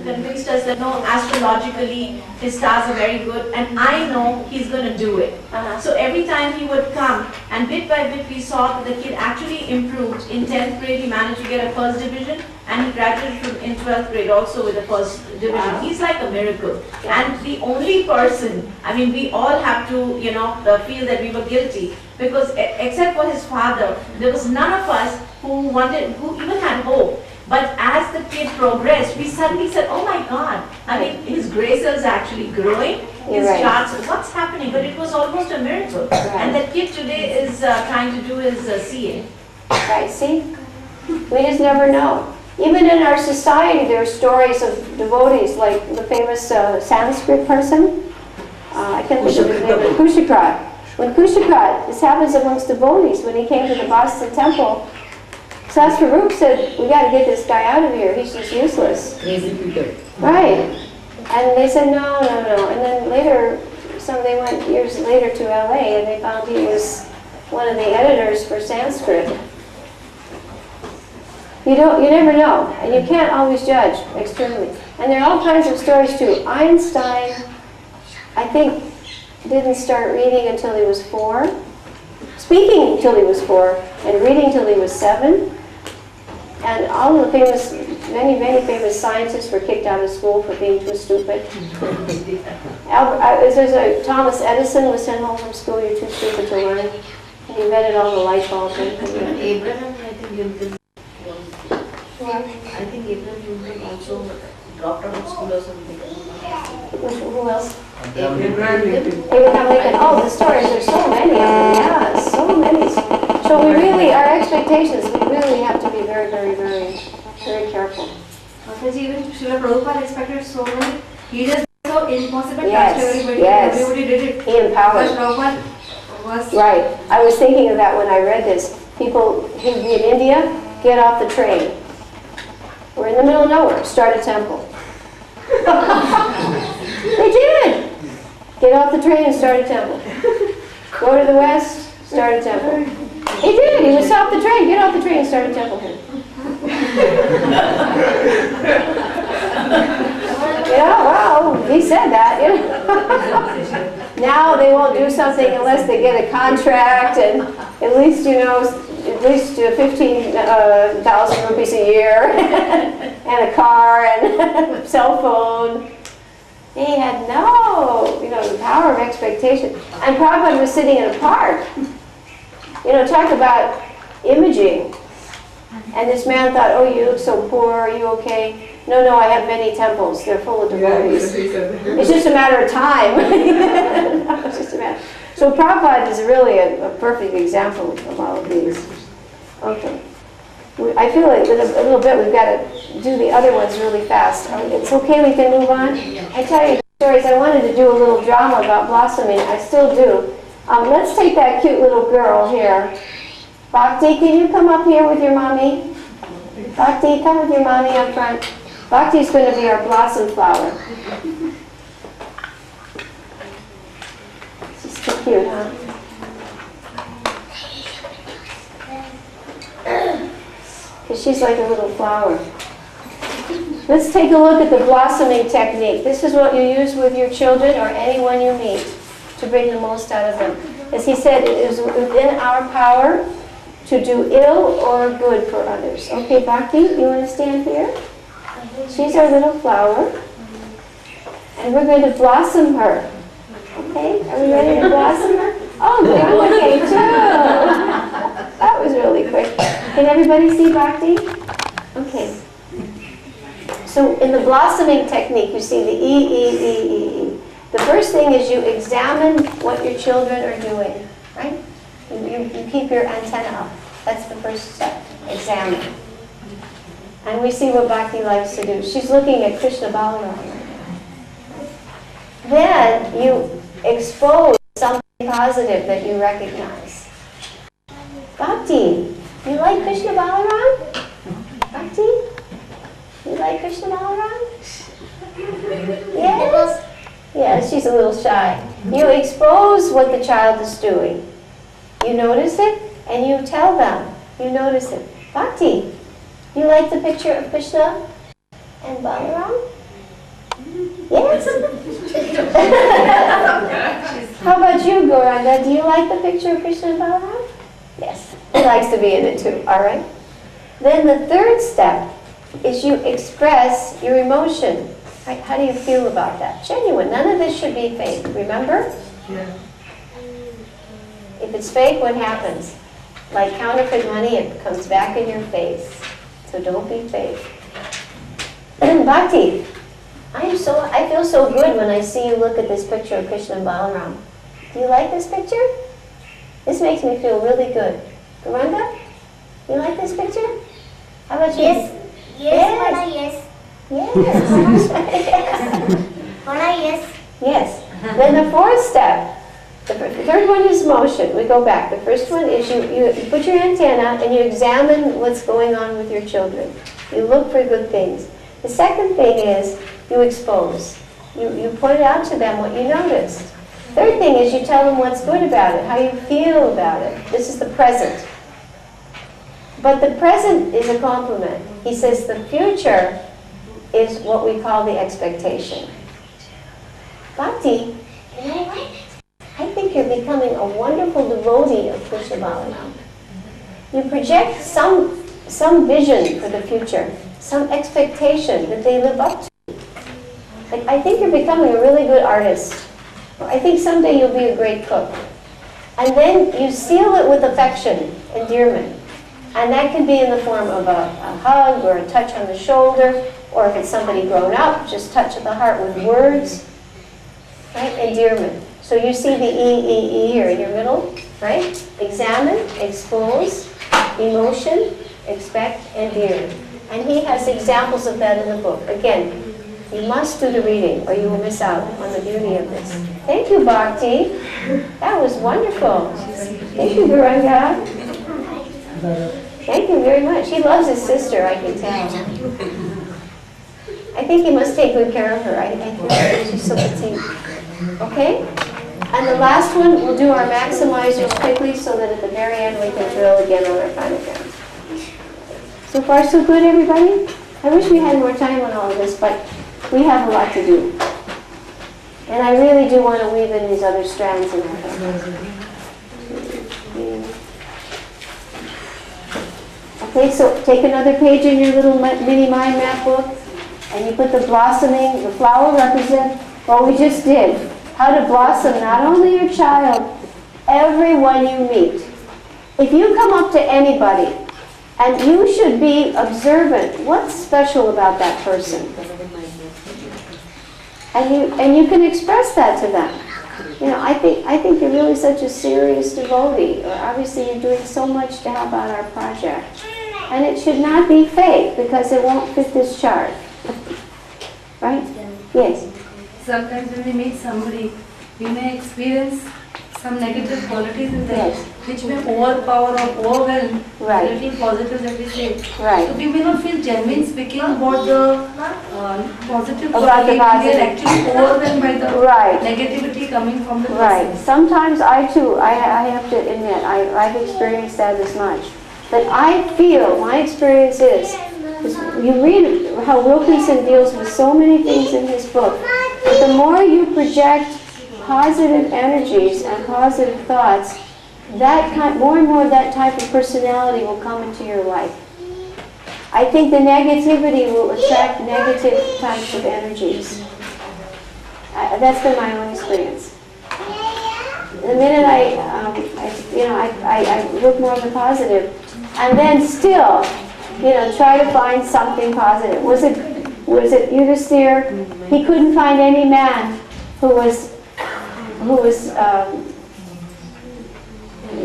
convinced us that no, astrologically his stars are very good, and I know he's going to do it. So every time he would come, and bit by bit we saw that the kid actually improved. In 10th grade he managed to get a first division, and he graduated in 12th grade also with a first division. Wow. He's like a miracle. And the only person, I mean, we all have to, you know, feel that we were guilty, because except for his father, there was none of us who even had hope. But as the kid progressed, we suddenly said, oh my God, I mean, his gray cells are actually growing, his charts, what's happening? But it was almost a miracle. And that kid today is trying to do his CA. Right, see? We just never know. Even in our society, there are stories of devotees, like the famous Sanskrit person. I can't think of his name, Kushikrat. When Kushikrat, this happens amongst devotees, when he came to the Boston temple, Sasvarup said, we got to get this guy out of here, he's just useless. Crazy people. Right. And they said, no. And then later, they went years later to LA, and they found he was one of the editors for Sanskrit. You never know, and you can't always judge externally. And there are all kinds of stories too. Einstein, I think, didn't start reading until he was 4, speaking until he was 4, and reading until he was 7. And all the famous, many famous scientists were kicked out of school for being too stupid. Thomas Edison was sent home from school, you're too stupid to learn. And he invented all the light bulbs. Abraham, I think Lincoln. What? I think Abraham Lincoln also dropped out of school or something. Who else? Abraham Lincoln. Abraham Lincoln. Oh, the stories, there's so many of them. Yeah, so many. So we really, our expectations, we really have to be very, very, very, very careful. Because even Srila Prabhupada expected so many. He just so impossible Yes, touched everybody. yes. Everybody did it. He empowered. But Prabhupada was... Right. I was thinking of that when I read this. People in India, get off the train. We're in the middle of nowhere. Start a temple. They did. Get off the train and start a temple. Go to the west, start a temple. He did. He was off the train. Get off the train and start a temple. Yeah, well, he said that. Now they won't do something unless they get a contract and at least 15,000 rupees a year and a car and a cell phone. He had the power of expectation. And Prabhupada was sitting in a park. Talk about imaging. And this man thought, oh, you look so poor, are you okay? No, I have many temples. They're full of devotees. It's just a matter of time. It's just a matter. So Prabhupada is really a perfect example of all of these. Okay. I feel like in a little bit we've got to do the other ones really fast. It's okay, we can move on? I tell you stories. I wanted to do a little drama about blossoming. I still do. Let's take that cute little girl here. Bhakti, can you come up here with your mommy? Bhakti, come with your mommy up front. Bhakti's going to be our blossom flower. She's so cute, huh? Because she's like a little flower. Let's take a look at the blossoming technique. This is what you use with your children or anyone you meet to bring the most out of them. As he said, it is within our power to do ill or good for others. Okay, Bhakti, you want to stand here? She's our little flower. And we're going to blossom her. Okay, are we ready to blossom her? Oh, good, I'm okay too. That was really quick. Can everybody see Bhakti? Okay. So in the blossoming technique, you see the E. The first thing is you examine what your children are doing, right? You keep your antenna up. That's the first step, examine. And we see what Bhakti likes to do. She's looking at Krishna Balaram. Then you expose something positive that you recognize. Bhakti, you like Krishna Balaram? Bhakti? You like Krishna Balaram? Yes? Yes, she's a little shy. You expose what the child is doing. You notice it, and you tell them. You notice it. Bhakti, you like the picture of Krishna and Balaram? Yes? How about you, Gauranga? Do you like the picture of Krishna and Balaram? Yes. He likes to be in it too, all right? Then the third step is you express your emotion. How do you feel about that? Genuine. None of this should be fake, remember? Yeah. If it's fake, what happens? Like counterfeit money, it comes back in your face. So don't be fake. Bhakti, I feel so good when I see you look at this picture of Krishna and Balaram. Do you like this picture? This makes me feel really good. Gauranga, you like this picture? How about you? Yes. Yes. Yes. Yes. Yes. Then the fourth step, the third one is motion. We go back. The first one is you put your antenna and you examine what's going on with your children. You look for good things. The second thing is you expose. You point out to them what you noticed. Third thing is you tell them what's good about it, how you feel about it. This is the present. But the present is a compliment. He says the future is what we call the expectation. Bhakti, I think you're becoming a wonderful devotee of Krishna Balaram. You project some vision for the future, some expectation that they live up to. Like, I think you're becoming a really good artist. I think someday you'll be a great cook. And then you seal it with affection, endearment. And that can be in the form of a hug or a touch on the shoulder, or if it's somebody grown up, just touch of the heart with words. Right? Endearment. So you see the E here in your middle, right? Examine, expose, emotion, expect, endear. And he has examples of that in the book. Again, you must do the reading or you will miss out on the beauty of this. Thank you, Bhakti. That was wonderful. Thank you, Gauranga. Thank you very much. He loves his sister, I can tell. I think he must take good care of her. I think she's so petite. Okay? And the last one, we'll do our maximizers quickly so that at the very end we can drill again on our phonograms. So far, so good, everybody? I wish we had more time on all of this, but we have a lot to do. And I really do want to weave in these other strands in our head. Okay, so take another page in your little mini mind map book, and you put the blossoming, the flower represent what we just did. How to blossom not only your child, everyone you meet. If you come up to anybody, and you should be observant, what's special about that person? And you can express that to them. You know, I think you're really such a serious devotee, or obviously you're doing so much to help out our project. And it should not be fake, because it won't fit this chart. Right? Yes? Sometimes when we meet somebody, we may experience some negative qualities in them, Yes. which may overpower or overwhelm Right. the little positives that we say. Right. So we may not feel genuine speaking about the positive About the quality. We positive. are actually overwhelmed by the Right. negativity coming from the Right. person. Sometimes I too, I have to admit, I've experienced that as much. But I feel, my experience is you read how Wilkinson deals with so many things in his book, but the more you project positive energies and positive thoughts, more and more of that type of personality will come into your life. I think the negativity will attract negative types of energies. That's been my own experience. The minute I look more of the positive, and then still, try to find something positive. Was it Yudhisthira? He couldn't find any man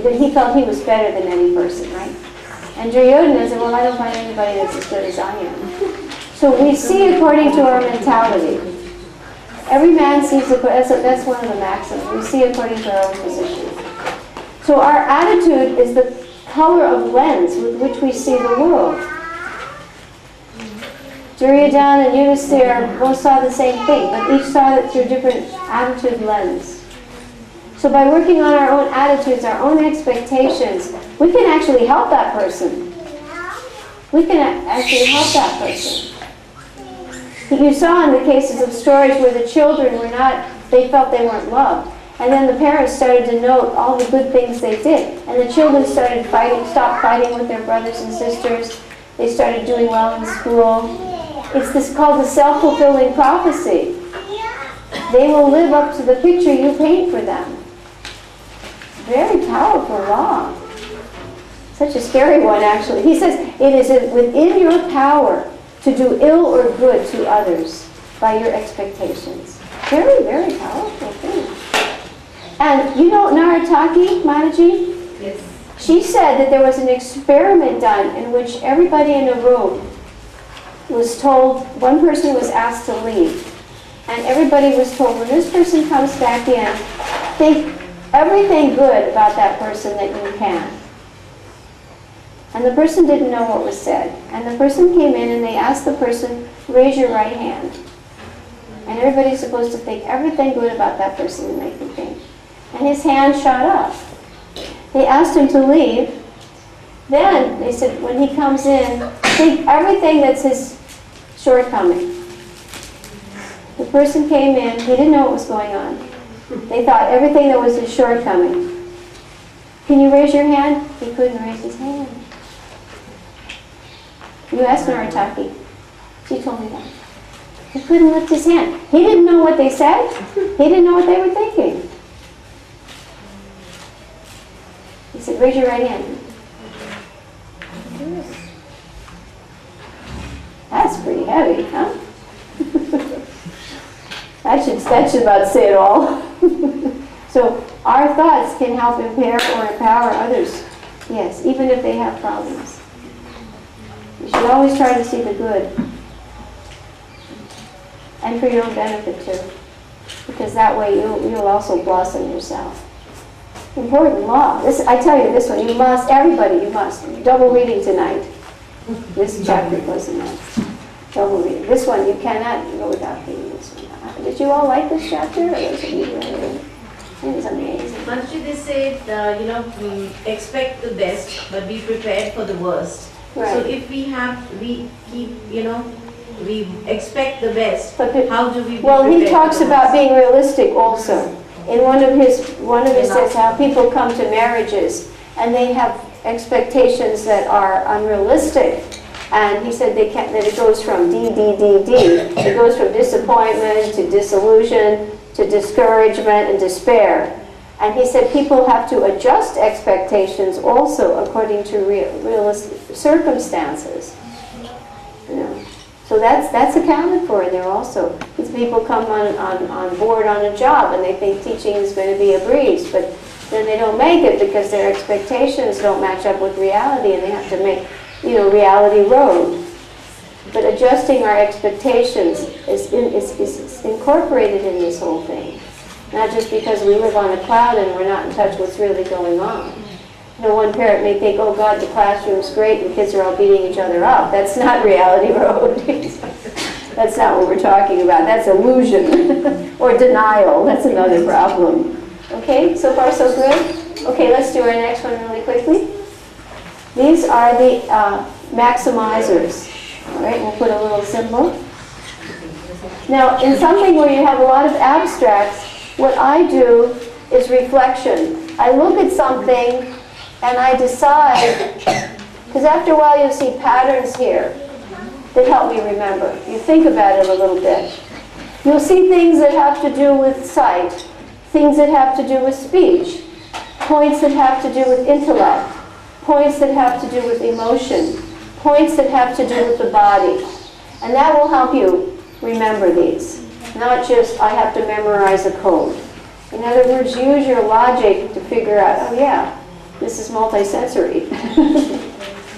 that he felt he was better than any person, right? And Duryodhana said, well, I don't find anybody that's as good as I am. So we see according to our mentality. Every man sees, that's one of the maxims. We see according to our own position. So our attitude is the color of lens with which we see the world. Duryodhana and Yudhisthira both saw the same thing, but each saw it through different attitude lens. So by working on our own attitudes, our own expectations, we can actually help that person. We can actually help that person. You saw in the cases of stories where the children were not, they felt they weren't loved. And then the parents started to note all the good things they did. And the children started fighting, stopped fighting with their brothers and sisters. They started doing well in school. It's this called the self-fulfilling prophecy. They will live up to the picture you paint for them. Very powerful law. Such a scary one, actually. He says, it is within your power to do ill or good to others by your expectations. Very, very powerful thing. And you know Narataki, Mataji? Yes. She said that there was an experiment done in which everybody in a room was told, one person was asked to leave. And everybody was told, when this person comes back in, think everything good about that person that you can. And the person didn't know what was said. And the person came in and they asked the person, raise your right hand. And everybody's supposed to think everything good about that person and make them think. And his hand shot up. They asked him to leave. Then they said, when he comes in, think everything that's his shortcoming. The person came in, he didn't know what was going on. They thought everything that was his shortcoming. Can you raise your hand? He couldn't raise his hand. You asked Narataki. She told me that. He couldn't lift his hand. He didn't know what they said. He didn't know what they were thinking. He said, raise your right hand. That's pretty heavy, huh? That should about say it all. So our thoughts can help impair or empower others. Yes, even if they have problems. You should always try to see the good. And for your own benefit too. Because that way you'll also blossom yourself. Important law. This, I tell you this one, you must, everybody, you must. Double reading tonight. This chapter was enough. Double reading. This one, you cannot go without reading this one. Did you all like this chapter? Or was it you really? It was amazing. Manju, they said, expect the best, but be prepared for the worst. Right. So if we keep, we expect the best, how do we be Well, he prepared talks for the about worst? being realistic also. In one of his says how people come to marriages and they have expectations that are unrealistic. And he said that it goes from D. It goes from disappointment to disillusion to discouragement and despair. And he said people have to adjust expectations also according to realistic circumstances. You know. So that's accounted for in there also. These people come on board on a job and they think teaching is going to be a breeze, but then they don't make it because their expectations don't match up with reality and they have to make, reality road. But adjusting our expectations is incorporated in this whole thing. Not just because we live on a cloud and we're not in touch with what's really going on. One parent may think, oh God, the classroom's great and the kids are all beating each other up. That's not reality road. That's not what we're talking about. That's illusion or denial. That's another problem. Okay, so far so good? Okay, let's do our next one really quickly. These are the maximizers. All right, we'll put a little symbol. Now, in something where you have a lot of abstracts, what I do is reflection. I look at something and I decide, because after a while you'll see patterns here that help me remember. You think about it a little bit. You'll see things that have to do with sight, things that have to do with speech, points that have to do with intellect, points that have to do with emotion, points that have to do with the body. And that will help you remember these. Not just, I have to memorize a code. In other words, use your logic to figure out, oh yeah, this is multisensory.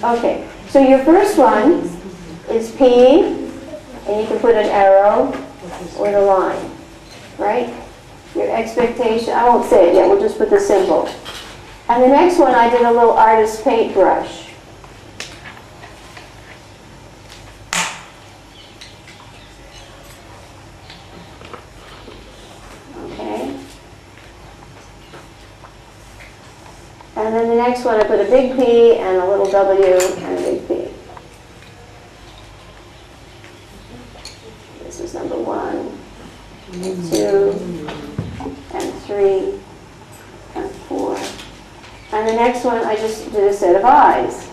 Okay, so your first one is P, and you can put an arrow or the line, right? Your expectation, I won't say it yet, we'll just put the symbol. And the next one, I did a little artist paintbrush. Okay. And then the next one, I put a big P and a little W and a big P. 3, and 4. And the next one, I just did a set of eyes.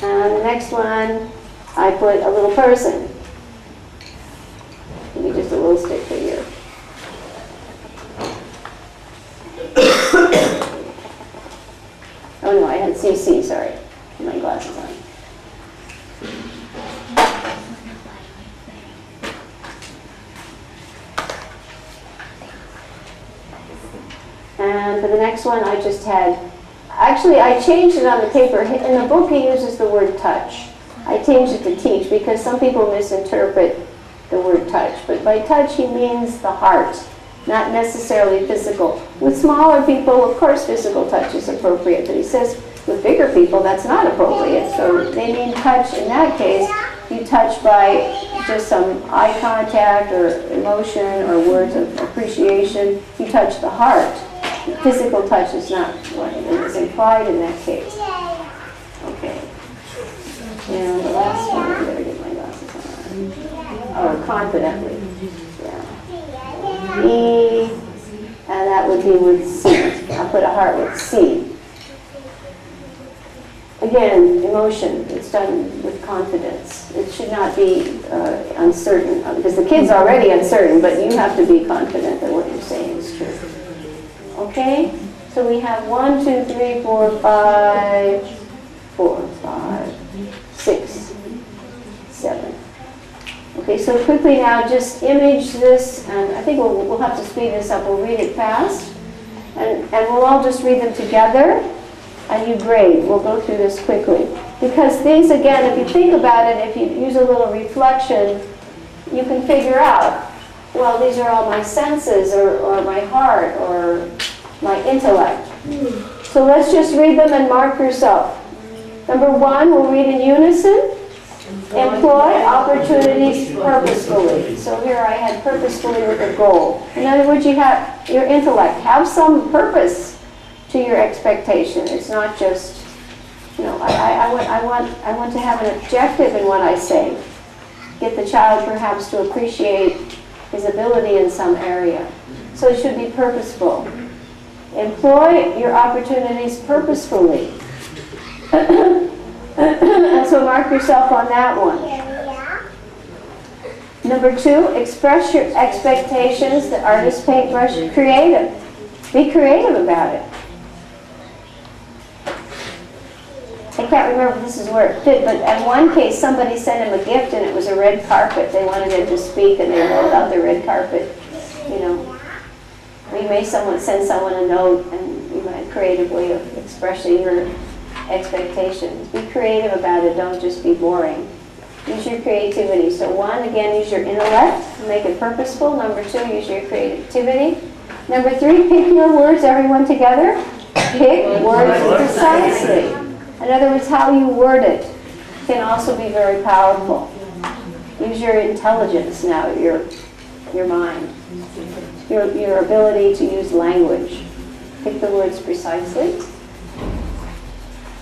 And the next one, I put a little person. Maybe just a little stick figure. Oh no, I had CC, sorry. My glasses on. And for the next one, I just had, actually I changed it on the paper. In the book he uses the word touch. I changed it to teach because some people misinterpret the word touch. But by touch he means the heart, not necessarily physical. With smaller people, of course physical touch is appropriate, but he says with bigger people that's not appropriate. So they mean touch in that case. You touch by just some eye contact or emotion or words of appreciation. You touch the heart. Physical touch is not what is implied in that case. Okay. And the last one, I better get my glasses on. Oh, confidently. Yeah. E, and that would be with C. I'll put a heart with C. Again, emotion, it's done with confidence. It should not be uncertain, because the kid's already uncertain, but you have to be confident that what you're saying is true. Okay? So we have 1, 2, 3, 4, 5, 4, 5, 6, 7. Okay, so quickly now just image this, and I think we'll have to speed this up. We'll read it fast, and we'll all just read them together. And you grade. We'll go through this quickly. Because these, again, if you think about it, if you use a little reflection, you can figure out, well, these are all my senses, or my heart, or my intellect. So let's just read them and mark yourself. Number 1, we'll read in unison. Employ opportunities purposefully. So here I had purposefully with a goal. In other words, you have your intellect. Have some purpose to your expectation. It's not just, you know, I want to have an objective in what I say. Get the child perhaps to appreciate his ability in some area. So it should be purposeful. Employ your opportunities purposefully. And so mark yourself on that one. Number 2, express your expectations. The artist paintbrush, creative. Be creative about it. I can't remember if this is where it fit, but in one case somebody sent him a gift and it was a red carpet. They wanted him to speak and they rolled out the red carpet. You know, or you may send someone a note and you might creative way of expressing your expectations. Be creative about it, don't just be boring. Use your creativity. So 1, again, use your intellect, make it purposeful. Number 2, use your creativity. Number 3, pick your words, everyone together. Pick words precisely. In other words, how you word it can also be very powerful. Use your intelligence now, your mind, your ability to use language. Pick the words precisely.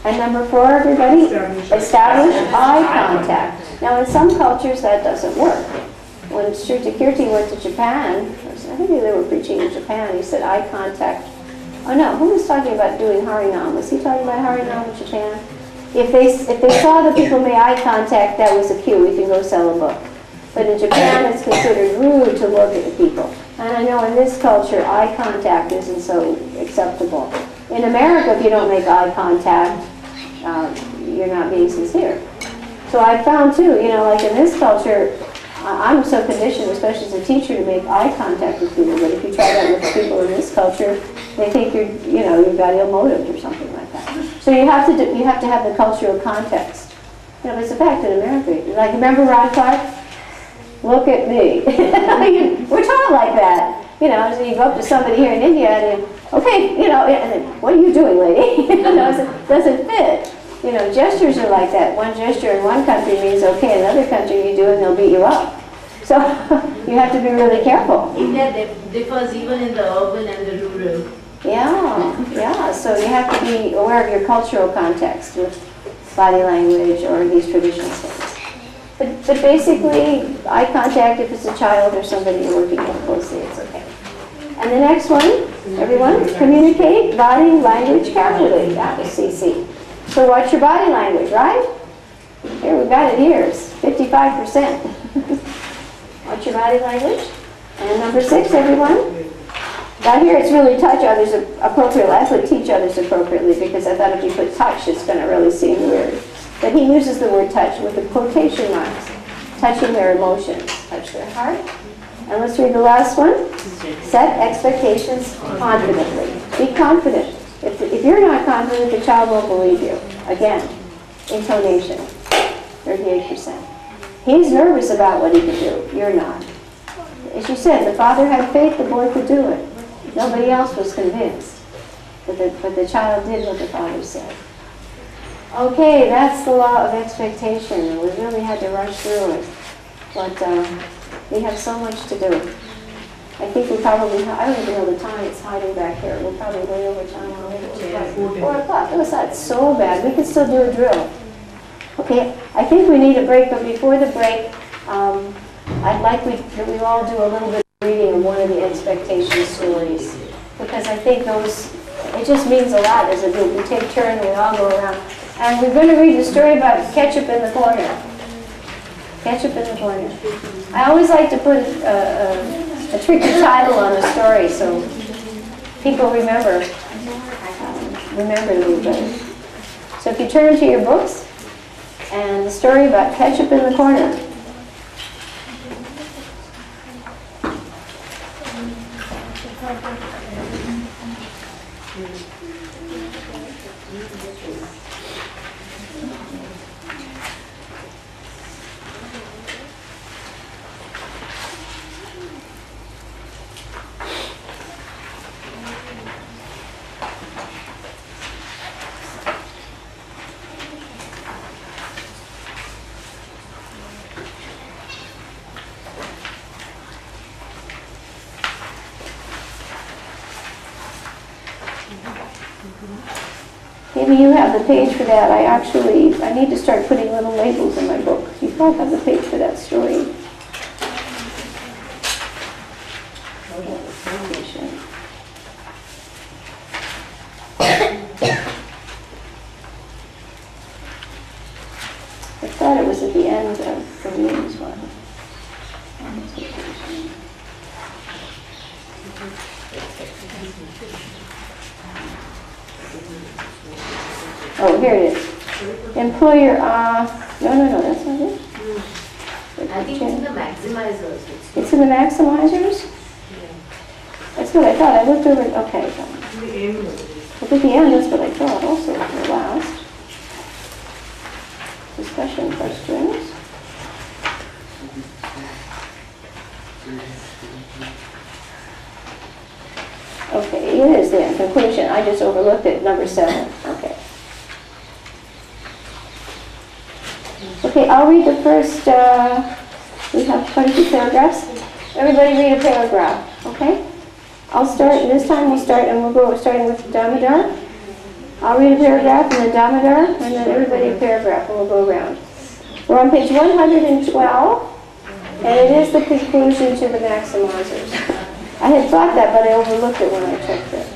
And number 4, everybody, establish eye contact. Now, in some cultures, that doesn't work. When Shrutakirti went to Japan, I think they were preaching in Japan, he said eye contact. Oh no, who was talking about doing Harinam? Was he talking about Harinam in Japan? If they saw that people made eye contact, that was a cue. We can go sell a book. But in Japan, it's considered rude to look at the people. And I know in this culture, eye contact isn't so acceptable. In America, if you don't make eye contact, you're not being sincere. So I found too, you know, like in this culture, I'm so conditioned, especially as a teacher, to make eye contact with people. But if you try that with people in this culture, they think you've got ill motives or something like that. So you have to have the cultural context. You know, it's a fact in America. Like, remember Ron Clark? Look at me. We're taught like that. You know, so you go up to somebody here in India and you, okay, you know, and then, what are you doing, lady? You know, it doesn't fit. You know, gestures are like that. One gesture in one country means okay, in another country you do and they'll beat you up. So you have to be really careful. India differs even in the urban and the rural. Yeah. So you have to be aware of your cultural context with body language or these traditional things. But basically, eye contact, if it's a child or somebody you're working with closely, it's okay. And the next one, everyone, communicate body language carefully. That was CC. So watch your body language, right? Here, we've got it here. It's 55%. Watch your body language. And number 6, everyone. Down here, it's really touch others appropriately. I put teach others appropriately because I thought if you put touch, it's going to really seem weird. But he uses the word touch with the quotation marks. Touching their emotions. Touch their heart. And let's read the last one. Set expectations confidently. Be confident. If you're not confident, the child won't believe you. Again, intonation, 38%. He's nervous about what he can do. You're not. As you said, the father had faith the boy could do it. Nobody else was convinced. But the child did what the father said. Okay, that's the law of expectation. We really had to rush through it. But we have so much to do. I think we probably, I don't even know the time, it's hiding back here. We'll probably way over time. 4 o'clock. It was not so bad. We can still do a drill. Okay, I think we need a break, but before the break, I'd like that we all do a little bit of reading of one of the expectation stories. Because I think those, it just means a lot as a group. We take turns and we all go around. And we're going to read the story about ketchup in the corner. Ketchup in the corner. I always like to put a tricky title on a story so people remember a little bit. So if you turn to your books, and the story about ketchup in the corner. Maybe you have the page for that. I need to start putting little labels in my book. You probably have the page for that story. I thought it was at the end of the Williams one. Oh, here it is. Employer, no, that's not it. I think it's in the maximizers. It's in the maximizers? That's what I thought. I looked over, okay. Look at the end, that's what I thought also, the last. Discussion questions. Okay, it is there. Conclusion. I just overlooked it. Number 7. Okay. Okay, I'll read the first. We have quite a few paragraphs. Everybody read a paragraph. Okay. I'll start. This time we'll start, and we'll go starting with Damodar. I'll read a paragraph, and then Damodar, and then everybody a paragraph, and we'll go around. We're on page 112, and it is the conclusion to the maximizers. I had thought that, but I overlooked it when I checked it.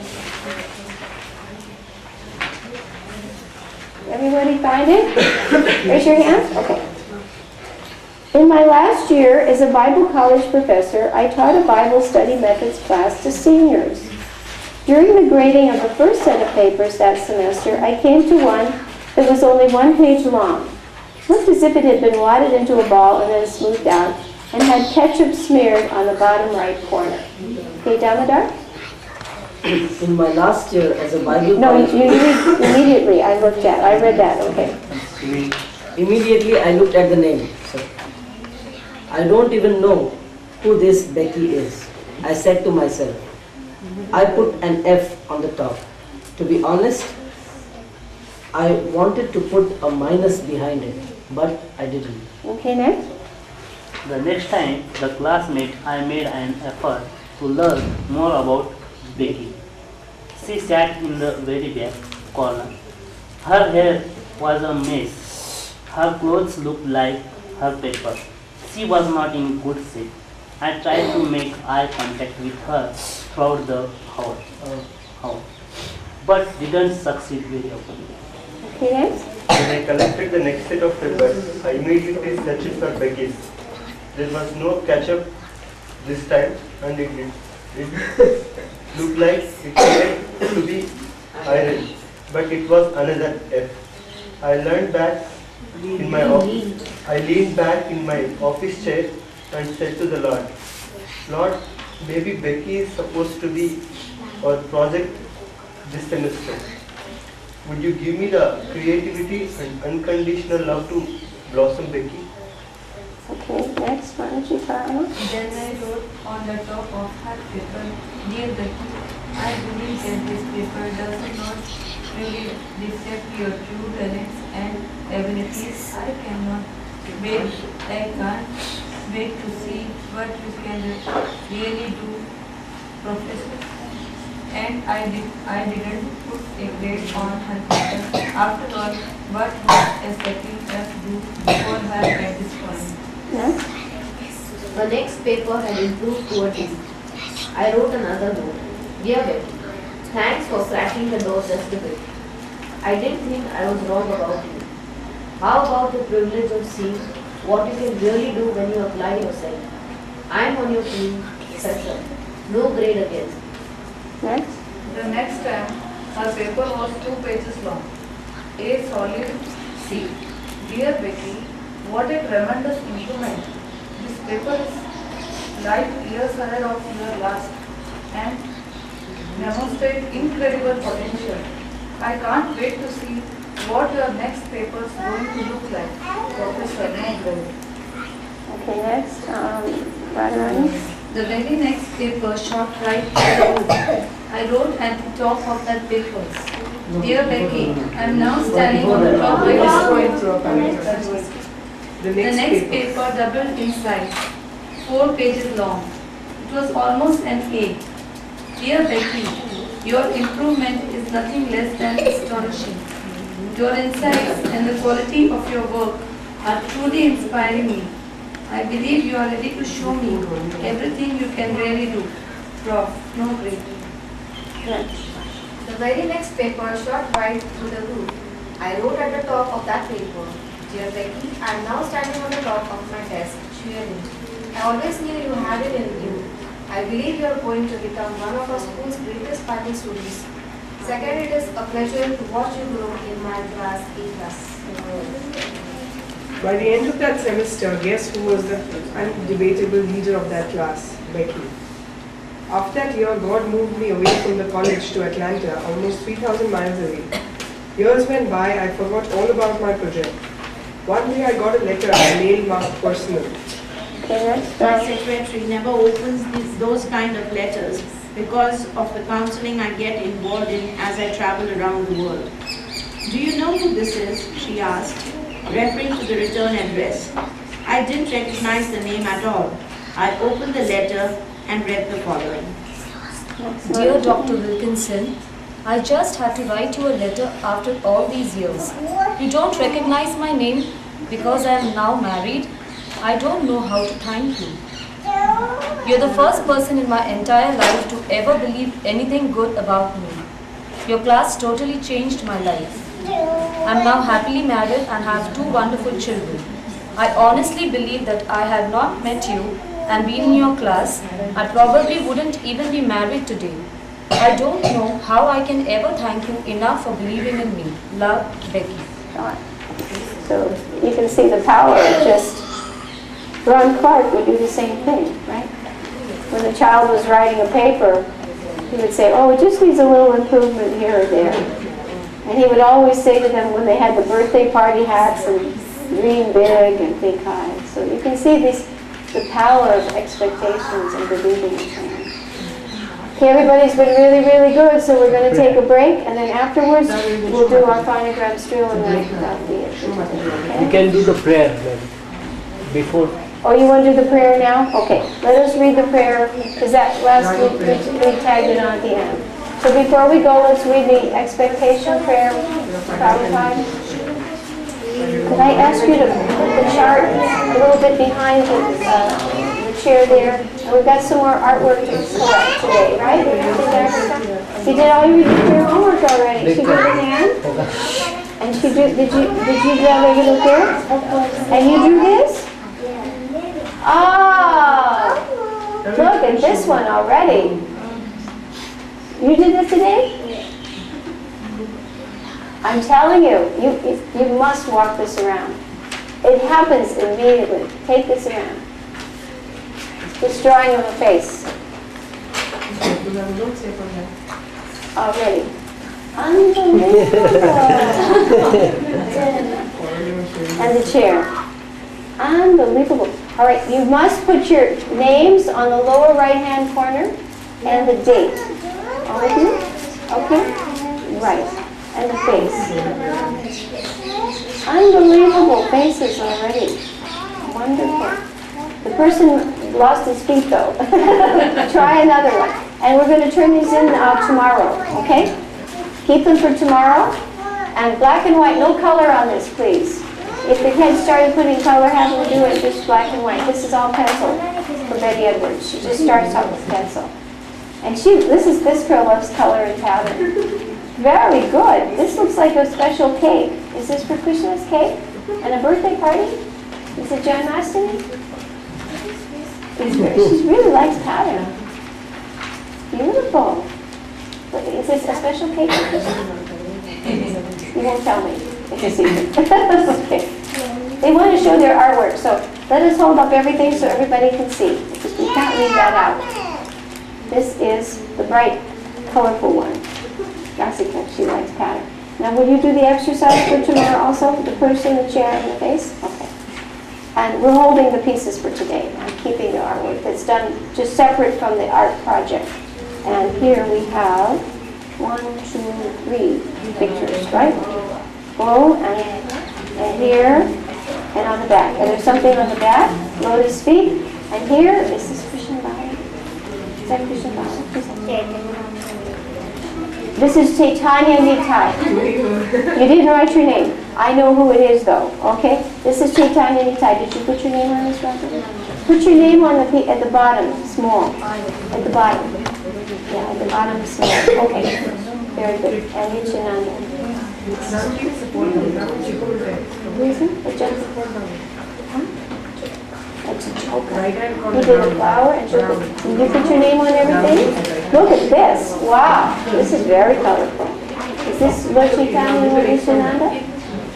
Everybody find it? Raise your hands. Okay. In my last year as a Bible college professor, I taught a Bible study methods class to seniors. During the grading of the first set of papers that semester, I came to one that was only 1 page long. Looked as if it had been wadded into a ball and then smoothed out, and had ketchup smeared on the bottom right corner. Okay, Damodar? In my last year as a Bible No, college you read immediately. I read that, okay. Immediately I looked at the name. Sir. I don't even know who this Becky is. I said to myself. I put an F on the top. To be honest, I wanted to put a minus behind it, but I didn't. Okay, next. The next time, the classmate, I made an effort to learn more about Becky. She sat in the very back corner. Her hair was a mess. Her clothes looked like her paper. She was not in good shape. I tried to make eye contact with her throughout the house, but didn't succeed very often. Okay, next. When I collected the next set of papers, I immediately searched for Becky's. There was no catch-up this time, and it looked like it needed to be ironed, but it was another F. I leaned back in my office chair and said to the Lord, Lord, maybe Becky is supposed to be our project this semester. Would you give me the creativity and unconditional love to blossom Becky? Okay, next. Why don't you try on? Then I wrote on the top of her paper, Dear Becky, I believe that this paper does not really reflect your true talents and abilities. I can't wait to see what you can really do, Professor. And I didn't put a grade on her paper. After all, what would expecting us to do for her at this point? Next. The next paper had improved towards him. I wrote another note. Dear Becky, thanks for cracking the door just a bit. I didn't think I was wrong about you. How about the privilege of seeing what you can really do when you apply yourself? I'm on your team, etc. No grade against. Next. The next time, her paper was 2 pages long. A solid C. Dear Becky, what a tremendous improvement. This paper is light years ahead of your last and demonstrates incredible potential. I can't wait to see what your next paper is going to look like. Professor, no grade. Okay, next. Radharani. The very next paper shot right through. I wrote at the top of that paper, Dear Becky, I am now standing on the top of the next paper doubled in size, 4 pages long. It was almost an A. Dear Becky, your improvement is nothing less than astonishing. Your insights and the quality of your work are truly inspiring me. I believe you are ready to show me everything you can really do. Prof, no grade. The very next paper shot right through the roof. I wrote at the top of that paper, Dear Becky, I am now standing on the top of my desk, cheering. I always knew you had it in you. I believe you are going to become one of our school's greatest fighting students. Second, it is a pleasure to watch you grow in my class A+. By the end of that semester, guess who was the undebatable leader of that class? Becky. After that year, God moved me away from the college to Atlanta, almost 3,000 miles away. Years went by, I forgot all about my project. One day I got a letter I mailed marked personal. My secretary never opens those kind of letters because of the counseling I get involved in as I travel around the world. Do you know who this is? She asked, referring to the return address. I didn't recognize the name at all. I opened the letter and read the following. Dear Dr. Wilkinson, I just had to write you a letter after all these years. You don't recognize my name because I am now married. I don't know how to thank you. You're the first person in my entire life to ever believe anything good about me. Your class totally changed my life. I'm now happily married and have 2 wonderful children. I honestly believe that I had not met you and been in your class, I probably wouldn't even be married today. I don't know how I can ever thank you enough for believing in me. Love, Becky. So you can see the power of just, Ron Clark would do the same thing, right? When the child was writing a paper, he would say, oh, it just needs a little improvement here or there. And he would always say to them when they had the birthday party hats and dream big and think high. So you can see the power of expectations and believing in things. Okay, everybody's been really, really good, so we're going to take a break, and then afterwards we'll do our phonograms drill and then We can do the prayer then, before. Oh, you want to do the prayer now? Okay, let us read the prayer, because that last week we tagged it on at the end. So before we go, let's read the expectation prayer. Prabhupada. Could I ask you to put the chart a little bit behind the chair there? And we've got some more artwork to collect today, right? You did all your homework already. She did it, Anne? And she did you draw regular carrots? And you drew this? Oh! Look at this one already. You did this today? I'm telling you, you must walk this around. It happens immediately. Take this around. Just drawing of a face. Already. Unbelievable. And the chair. Unbelievable. All right, you must put your names on the lower right-hand corner and the date. All of you? Okay? Right. And the face. Unbelievable faces already. Wonderful. The person lost his feet though. Try another one. And we're going to turn these in tomorrow, okay? Keep them for tomorrow. And black and white, no color on this, please. If the kids started putting color, have them do it just black and white. This is all pencil for Betty Edwards. She just starts out with pencil. And this girl loves color and pattern. Very good. This looks like a special cake. Is this for Krishna's cake? And a birthday party? Is it Janmashtami? She really likes pattern. Beautiful. Is this a special cake for Krishna? You won't tell me. It's a secret. Okay. They want to show their artwork, so let us hold up everything so everybody can see, because we can't leave that out. This is the bright, colorful one. Jessica, she likes pattern. Now, will you do the exercise for tomorrow also? The person, the chair, and the face? Okay. And we're holding the pieces for today. I'm keeping the artwork that's done just separate from the art project. And here we have 1, 2, 3 pictures, right? Oh, and here, and on the back. And there's something on the back, lotus feet. And here is this Krishna Bala. Is that Krishna Bala? This is Chaitanya Nitai. You didn't write your name. I know who it is though, okay? This is Chaitanya Nitai. Did you put your name on this record? Put your name on at the bottom, small. At the bottom. Yeah, at the bottom, small. Okay. Very good. And Nityananda. Reason? A That's a choker. You did a flower and choker. Did you put your name on everything? Look at this. Wow. This is very colorful. Is this what Chaitanya Nityananda?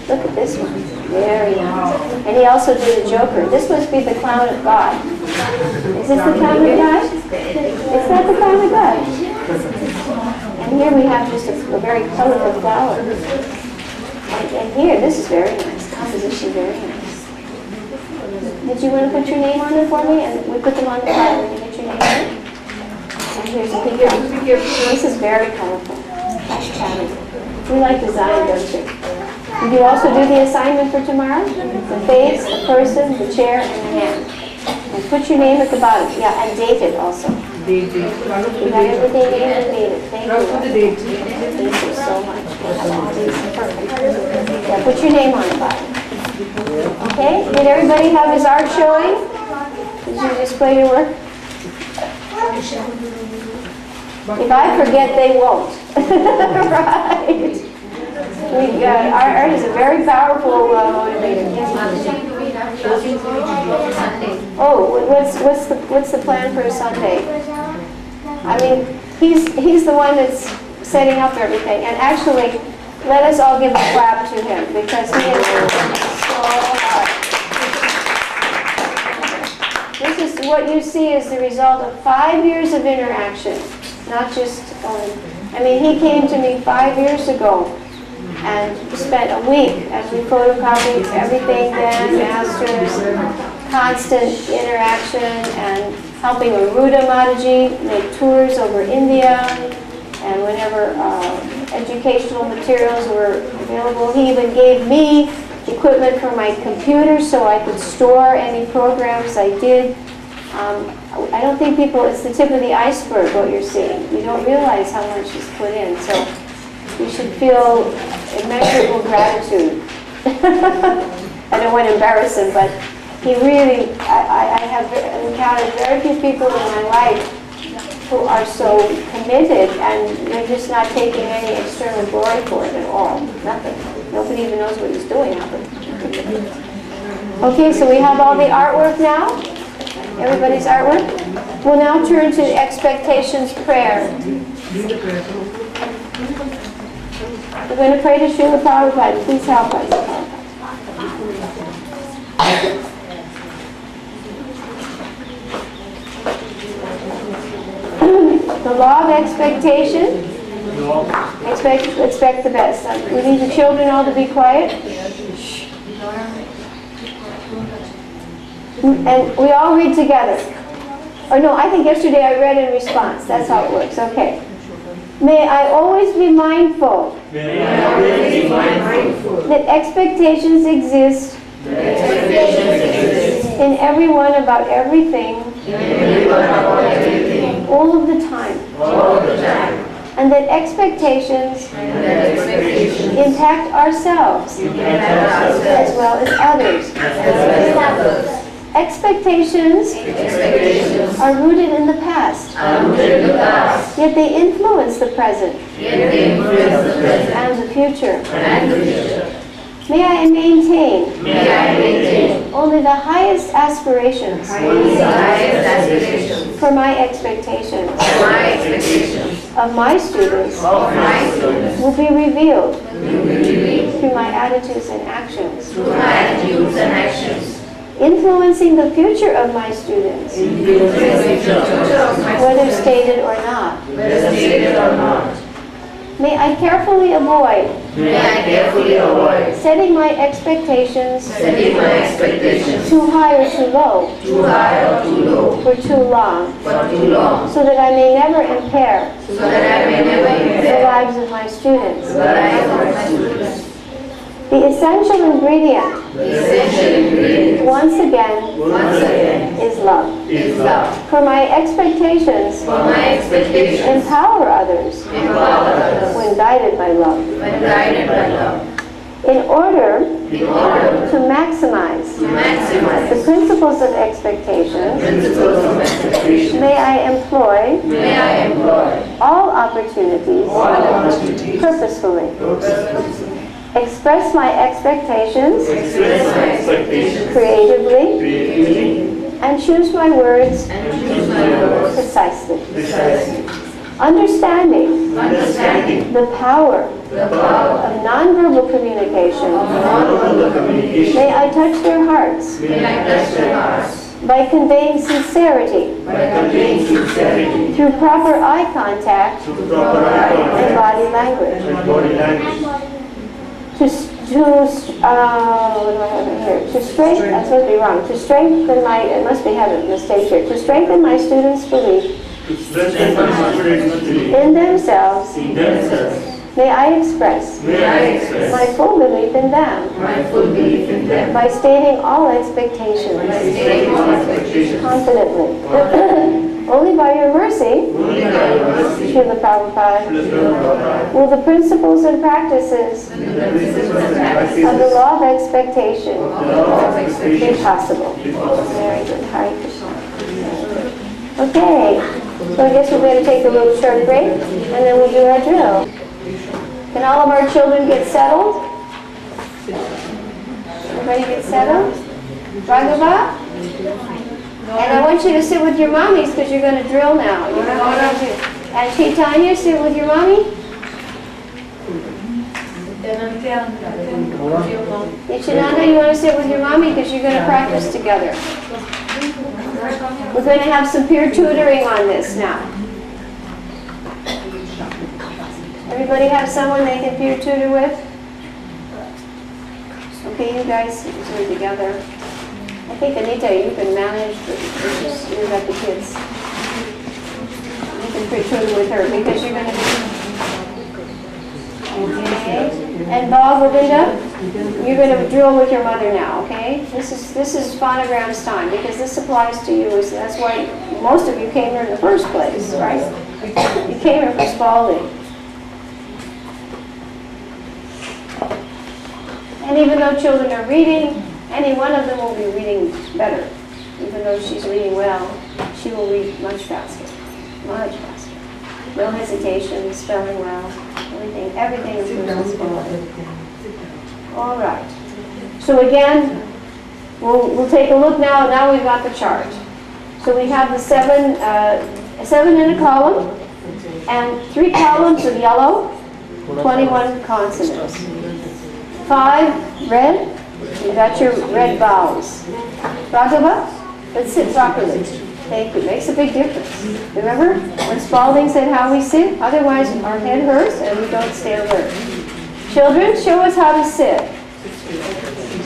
Look at this one. Very nice. And he also did a joker. This must be the clown of God. Is this the clown of God? Is that the clown of God? And here we have just a very colorful flower. And here, this is very nice. Composition, very nice. Did you want to put your name on them for me? And we put them on the file when you get your name on it. And here's a picture. This is very colorful. That's pattern. We like design, don't you? Did you also do the assignment for tomorrow? The face, the person, the chair, and the hand. And put your name at the bottom. Yeah, and date it also. You got everything named and dated. Thank you. Thank you so much. Perfect. Yeah, put your name on the bottom. Okay? Did everybody have his art showing? Did you display your work? If I forget, they won't. Right? Our art is a very powerful motivator. Oh, what's the plan for Sunday? I mean, he's the one that's setting up everything. And actually, let us all give a clap to him because he is so hard. This is what you see is the result of 5 years of interaction, not just. I mean, he came to me 5 years ago. And spent a week as we photocopied everything then, masters, constant interaction, and helping Aruda Mataji make tours over India, and whenever educational materials were available, he even gave me equipment for my computer so I could store any programs I did. I don't think it's the tip of the iceberg what you're seeing. You don't realize how much is put in. So you should feel immeasurable gratitude I don't want to embarrass him, but he really, I have encountered very few people in my life who are so committed and they're just not taking any external glory for it at all. Nothing. Nobody even knows what he's doing. Okay, so we have all the artwork now. Everybody's artwork. We'll now turn to the expectations prayer. We're going to pray to Srila Prabhupada. Please help us. The law of expectation. Expect the best. We need the children all to be quiet. And we all read together. Or no, I think yesterday I read in response. That's how it works. Okay. May I always be mindful that expectations exist in everyone about everything all of the time. And that expectations impact ourselves as well as others. Expectations are rooted in the past, yet they influence the present and the future. May I maintain only the highest aspirations for my expectations of my students will be revealed through my attitudes and actions. Influencing the future of my students, whether stated or not. May I carefully avoid setting my expectations too high or too low for too long, so that I may never impair the lives of my students. The essential ingredient, once again, is love. For my expectations, empower others when guided by love. In order to maximize the principles of expectations, may I employ all opportunities purposefully. Express my expectations creatively and choose my words precisely. Understanding the power of nonverbal communication, may I touch their hearts by conveying sincerity through proper eye contact and body language. What do I have in here? To strengthen, that's supposed to be wrong. To strengthen my, it must be have a mistake here. To strengthen my students' belief in themselves, may I express my full belief in them by stating all expectations confidently. Only by your mercy, Srila Prabhupada, will the principles and practices of the law of expectation be possible. Very good. Hare Krishna. Okay, so I guess we're going to take a little short break, and then we'll do our drill. Can all of our children get settled? Everybody get settled? Raghava? And I want you to sit with your mommies because you're going to drill now. You're going to. And Chaitanya, sit with your mommy. Nityananda, you want to sit with your mommy because you're going to practice together. We're going to have some peer tutoring on this now. Everybody have someone they can peer tutor with? Okay, you guys do it together. I think Anita, you can manage, you got the kids. You can peer tutor with her because you're going to be. Okay. And Govinda, you're going to drill with your mother now, okay? This is phonogram's time because this applies to you. That's why most of you came here in the first place, right? You came here for Spalding. And even though children are reading, any one of them will be reading better. Even though she's reading well, she will read much faster. Much faster. No hesitation, spelling well, everything is good. All right. So again, we'll take a look now. Now we've got the chart. So we have the seven in a column, and 3 columns of yellow, 21 consonants. 5 red, you got your red vowels. Raghava, let's sit properly. Thank you. Makes a big difference. Remember when Spalding said how we sit? Otherwise our head hurts and we don't stay alert. Children, show us how to sit.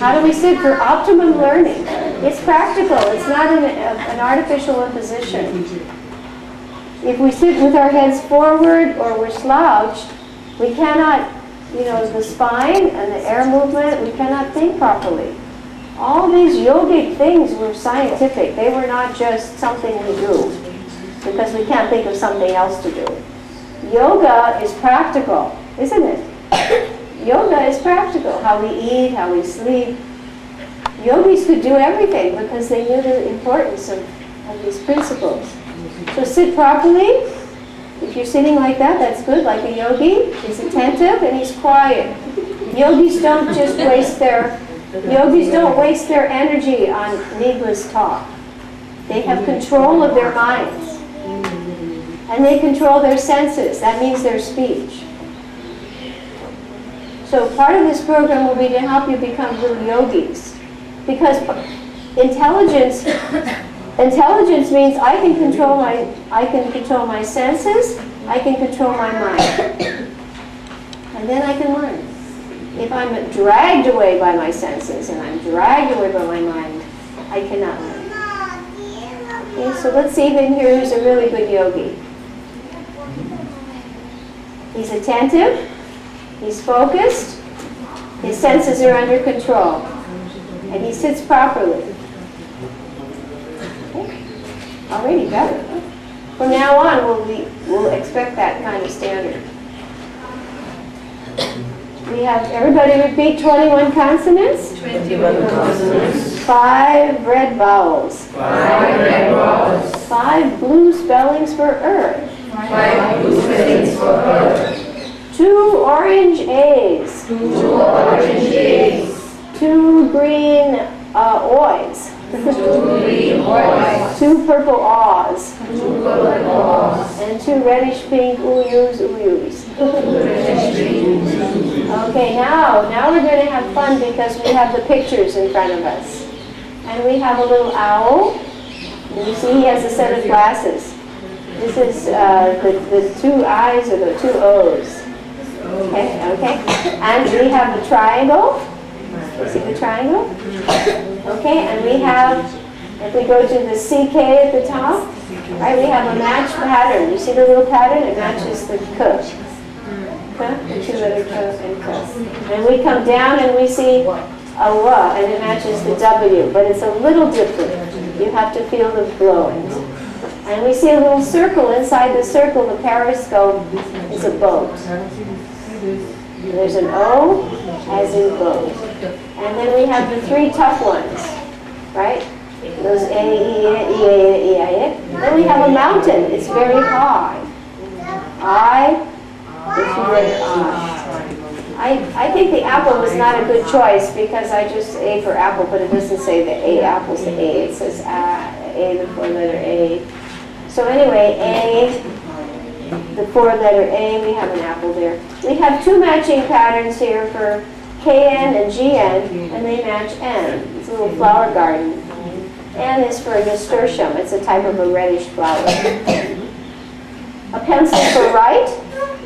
How do we sit for optimum learning? It's practical. It's not an artificial imposition. If we sit with our heads forward or we're slouched, we cannot, the spine and the air movement, we cannot think properly. All these yogic things were scientific. They were not just something we do because we can't think of something else to do. Yoga is practical, isn't it? Yoga is practical. How we eat, how we sleep. Yogis could do everything because they knew the importance of these principles. So sit properly. If you're sitting like that, that's good, like a yogi. He's attentive and he's quiet. Yogis don't waste their energy on needless talk. They have control of their minds. And they control their senses. That means their speech. So part of this program will be to help you become little yogis. Because intelligence means I can control my senses, I can control my mind. And then I can learn. If I'm dragged away by my senses and I'm dragged away by my mind, I cannot learn. Okay, so let's see in here who's a really good yogi. He's attentive, he's focused, his senses are under control, and he sits properly. Okay. Already better. From now on, we'll expect that kind of standard. We have everybody repeat 21 consonants. 21 consonants. 5 red vowels. 5 red vowels. 5 blue spellings for earth. 5 blue spellings for earth. 2 orange A's. 2 orange A's. 2 green O's. 2 green O's. 2 purple A's. 2 purple O's. And 2 reddish pink Uyus. Okay, now we're going to have fun because we have the pictures in front of us. And we have a little owl. And you see he has a set of glasses. This is the 2 I's or the 2 O's. Okay. And we have the triangle. You see the triangle? Okay, and we have, if we go to the CK at the top, right, we have a match pattern. You see the little pattern? It matches the K. The 2-letter K and K. And we come down and we see a W, and it matches the W, but it's a little different. You have to feel the blowing. And we see a little circle. Inside the circle, the periscope is a boat. There's an O, as in boat. And then we have the 3 tough ones, right? Those A, E, E, E, I. Then we have a mountain. It's very high. I, the 3-letter I. I think the apple was not a good choice because I just A for apple, but it doesn't say the A apple's the A. It says A, the 4-letter A. So anyway, A, the 4-letter A, we have an apple there. We have 2 matching patterns here for KN and GN, and they match N. It's a little flower garden. N is for nasturtium. It's a type of a reddish flower. A pencil for write,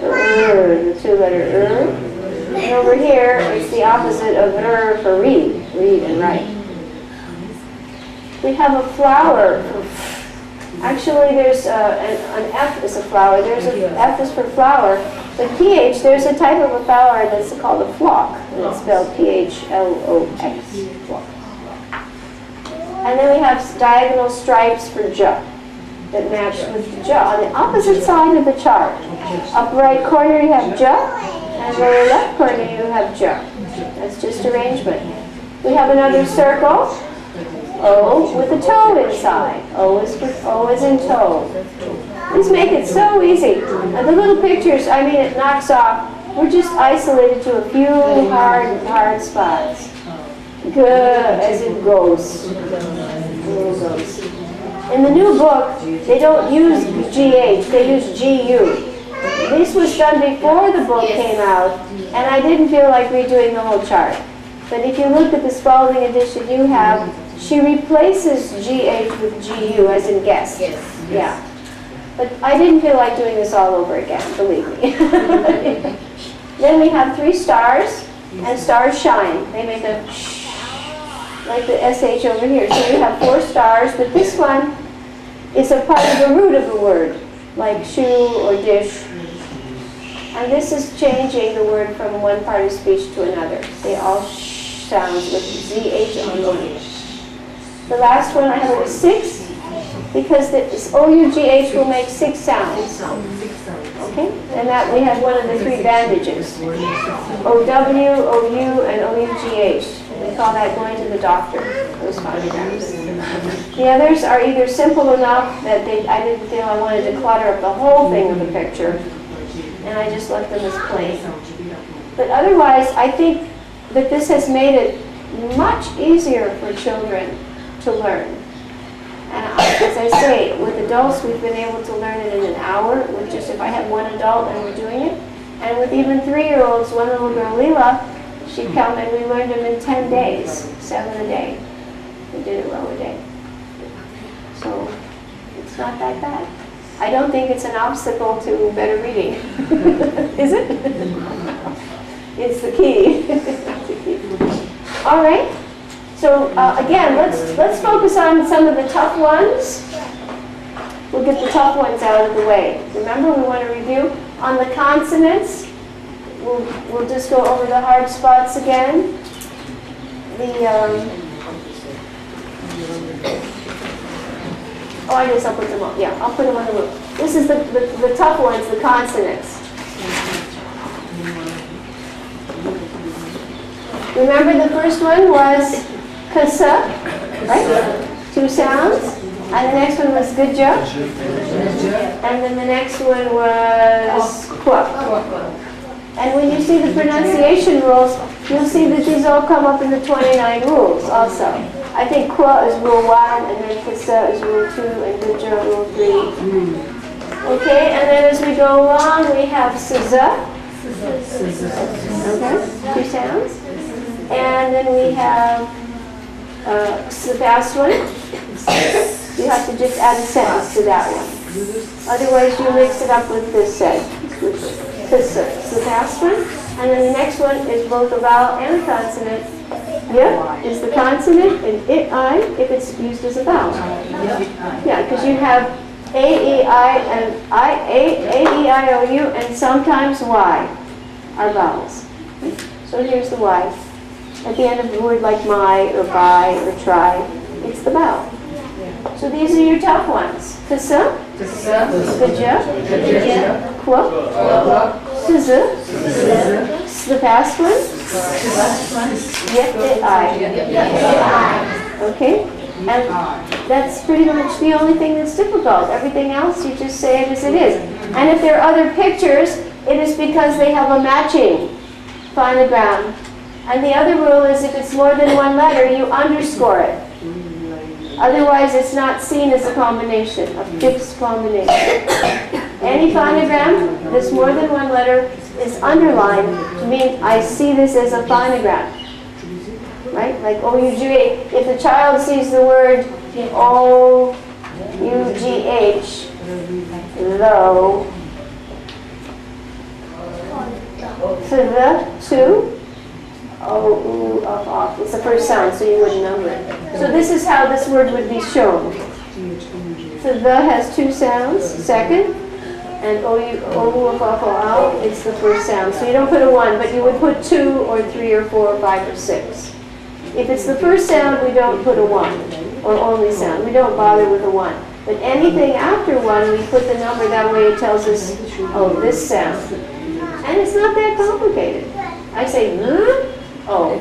the 2-letter And over here, it's the opposite of for read and write. We have a flower. Actually, there's an F is a flower. There's a F is for flower. But PH, there's a type of a flower that's called a flock. And it's spelled PHLOX. Flock. And then we have diagonal stripes for J that match with J. On the opposite side of the chart, upper right corner you have J, and lower left corner you have J. That's just arrangement. We have another circle. O with a toe inside. O is in toe. Let's make it so easy. Now the little pictures, I mean, it knocks off. We're just isolated to a few hard spots. G as it goes. In the new book, they don't use GH, they use GU. This was done before the book came out, and I didn't feel like redoing the whole chart. But if you look at the Spalding edition you have, she replaces GH with GU, as in guest. Yes. Yeah. But I didn't feel like doing this all over again, believe me. Then we have 3 stars, and stars shine. They make a shh, like the SH over here. So we have 4 stars, but this one is a part of the root of the word, like shoe or dish. And this is changing the word from one part of speech to another. They all shh sounds with ZH on them. The last one I have is 6, because this OUGH will make 6 sounds. Okay? And that we have one of the 3 bandages. OW, OU, and OUGH. We call that going to the doctor, those phonograms. The others are either simple enough that I didn't feel I wanted to clutter up the whole thing with a picture, and I just left them as plain. But otherwise, I think that this has made it much easier for children to learn. And as I say, with adults, we've been able to learn it in an hour, with just if I have one adult and we're doing it. And with even 3-year-olds, one little girl, Leela, she'd come and we learned them in 10 days, 7 a day. We did a row a day. So it's not that bad. I don't think it's an obstacle to better reading. Is it? It's the key. It's the key. All right. So again, let's focus on some of the tough ones. We'll get the tough ones out of the way. Remember, we want to review on the consonants. We'll just go over the hard spots again. I guess I'll put them on. Yeah, I'll put them on the roof. This is the tough ones, the consonants. Remember, the first one was kasa, right? 2 sounds. And the next one was gja. And then the next one was kwa. And when you see the pronunciation rules, you'll see that these all come up in the 29 rules also. I think kwa is rule 1, and then kasa is rule 2, and gja rule 3. Okay, and then as we go along, we have saza. Okay, 2 sounds. And then we have the fast one. You have to just add a sentence to that one. Otherwise, you mix it up with this set. It's the fast one. And then the next one is both a vowel and a consonant. Yeah, is the consonant, and I if it's used as a vowel. Yeah, because you have A, E, I, and A, E, I, O, U, and sometimes Y are vowels. So here's the Y. At the end of the word like my, or by, or try, it's the vowel. So these are your tough ones. Kasa, gja, kwa, saza, the fast one, yet, I. Okay? And that's pretty much the only thing that's difficult. Everything else, you just say it as it is. And if there are other pictures, it is because they have a matching phonogram. And the other rule is if it's more than 1 letter, you underscore it. Otherwise, it's not seen as a combination, a fixed combination. Any phonogram that's more than 1 letter is underlined to mean I see this as a phonogram. Right? Like O-U-G-H. If the child sees the word O-U-G-H, low, for the 2, O, off. It's the first sound, so you wouldn't number it. So this is how this word would be shown. So the has 2 sounds, second, and O, off, it's the first sound. So you don't put a 1, but you would put 2 or 3 or 4 or 5 or 6. If it's the first sound, we don't put a 1, or only sound. We don't bother with a 1. But anything after 1, we put the number, that way it tells us, oh, this sound. And it's not that complicated. I say, O.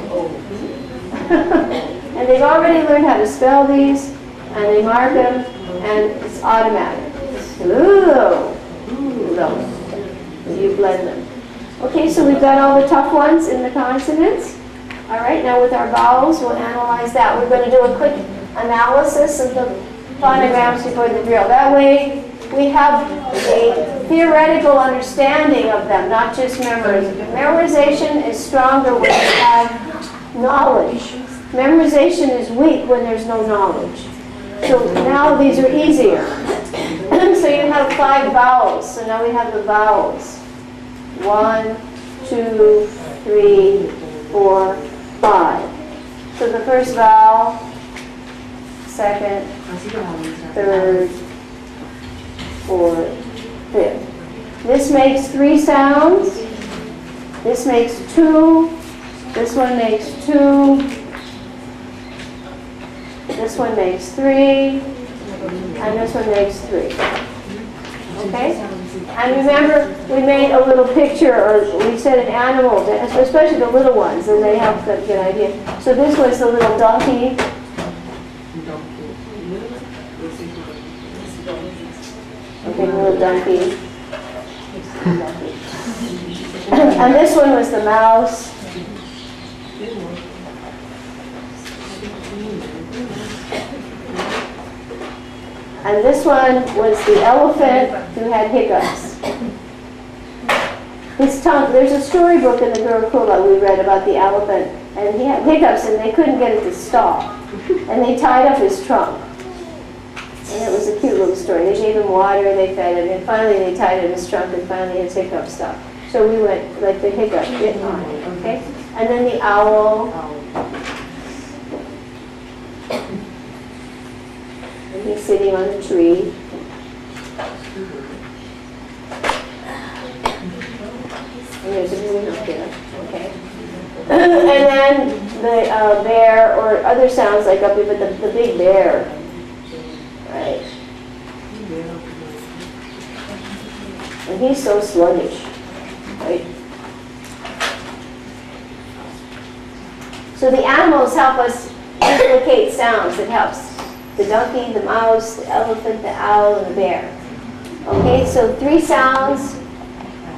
And they've already learned how to spell these, and they mark them, and it's automatic. Ooh, you blend them. Okay, so we've got all the tough ones in the consonants. All right, now with our vowels, we'll analyze that. We're going to do a quick analysis of the phonograms before the drill. That way, we have a theoretical understanding of them, not just memorization. Memorization is stronger when you have knowledge. Memorization is weak when there's no knowledge. So now these are easier. So you have 5 vowels. So now we have the vowels. 1, 2, 3, 4, 5. So the first vowel, second, third, fourth, fifth. This makes 3 sounds. This makes 2. This one makes 2. This one makes 3. And this one makes 3. Okay? And remember, we made a little picture, or we said an animal, especially the little ones, and they help them get an idea. So this was the little donkey. Okay, little donkey. And this one was the mouse. And this one was the elephant who had hiccups. His tongue, there's a storybook in the Gurukula we read about the elephant, and he had hiccups and they couldn't get it to stop. And they tied up his trunk. And it was a cute little story. They gave him water, they fed him, and finally they tied up his trunk and finally his hiccup stopped. So we went like the hiccup bit on it, okay? And then the owl. And he's sitting on a tree. And there's a moon up there, okay? And then the bear, or other sounds like up here, but the big bear, right? And he's so sluggish, right? So the animals help us duplicate sounds. It helps the donkey, the mouse, the elephant, the owl, and the bear. Okay, so 3 sounds,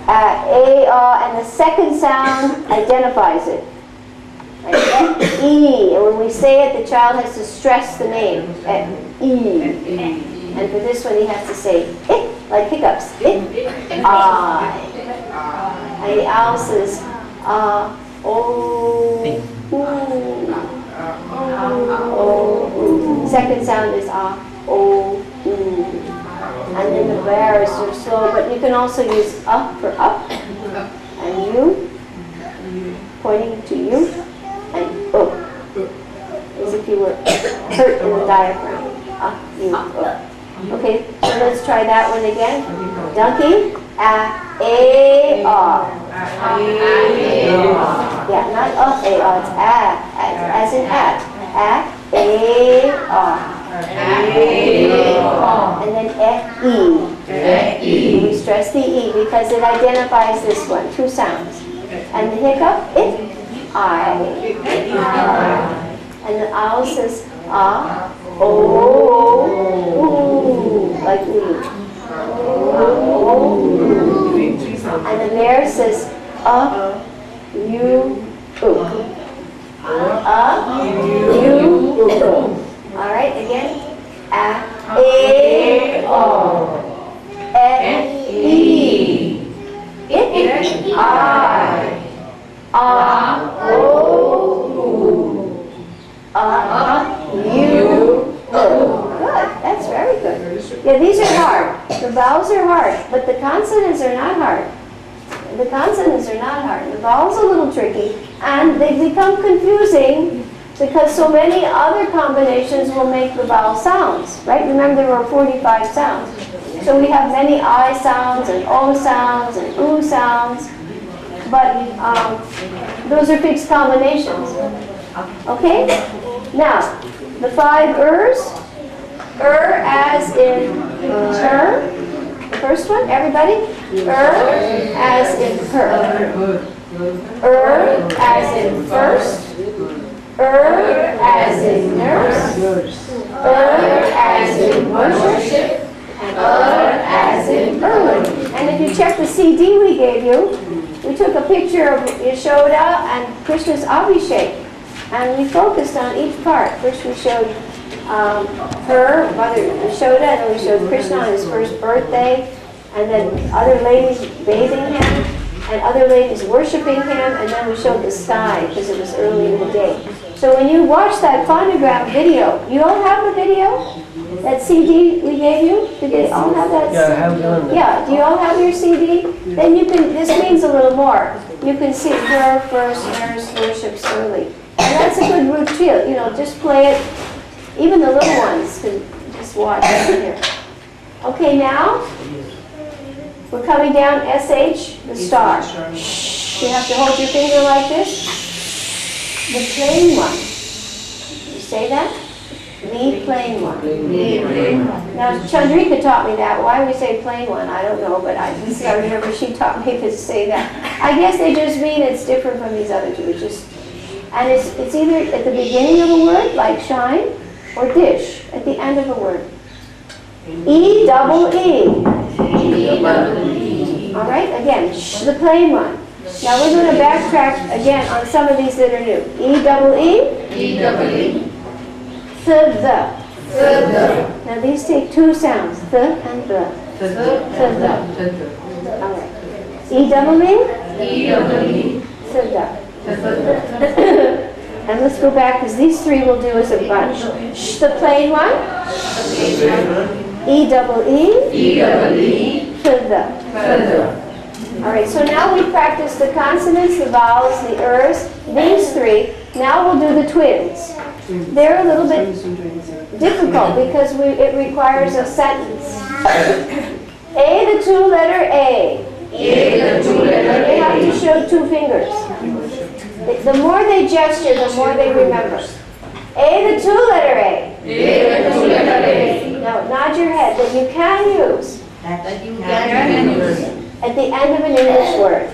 A, and the second sound identifies it. Like E, and when we say it, the child has to stress the name, E. And for this one, he has to say it, like hiccups, it, I. And the owl says, O, O. Second sound is O, And then the bear is sort of slow, but you can also use up for up, and U, pointing to you, and O, as if you were hurt in the diaphragm. Up, U, O. Okay, so let's try that one again. Donkey, A, R. Yeah, not A, R, it's as in A, A, R. And then E. We stress the E because it identifies this one, 2 sounds. And the hiccup, it, I. And the owl says, O, like ooh. And the bear says, U, U. All right, again. A, O, E, it, I, O, U, O. Good, that's very good. Yeah, these are hard. The vowels are hard, but the consonants are not hard. The consonants are not hard. The vowels are a little tricky, and they become confusing because so many other combinations will make the vowel sounds, right? Remember, there were 45 sounds. So we have many I sounds and O sounds and U sounds, but those are fixed combinations. Okay? Now, the 5 ers. As in her. The first one, everybody? As in her. As in first. As in nurse. As in worship. And as in early. And if you check the CD we gave you, we took a picture of Yashoda and Krishna's Abhishek. And we focused on each part. First we showed her, Mother Yashoda, and then we showed Krishna on his first birthday, and then other ladies bathing him, and other ladies worshiping him, and then we showed the sky because it was early in the day. So when you watch that phonogram video, you all have the video? That CD we gave you? Did they all have that? Yeah, I have given that. Yeah, do you all have your CD? Then you can, this means a little more. You can see her first, nurse worships early. And that's a good routine, you know, just play it. Even the little ones can just watch it here. Okay, now we're coming down SH, the star. You have to hold your finger like this. The plain one. You say that? The plain one. Now Chandrika taught me that. Why we say plain one, I don't know, but I remember she taught me to say that. I guess they just mean it's different from these other two. It's just, and it's either at the beginning of a word, like shine, or dish, at the end of a word. E double E. All right, again, the plain one. Now we're going to backtrack again on some of these that are new. E double E. The. Now these take two sounds, the and the. All right. E double E. The. And let's go back because these three we'll do as a bunch. The plain one. E double E. The. All right, so now we practice the consonants, the vowels, the ers, these three. Now we'll do the twins. They're a little bit difficult because it requires a sentence. A, the two-letter A. And you have to show two fingers. The more they gesture, the more they remember. A, the two-letter A. Now, nod your head that you can use. At the end of an English word.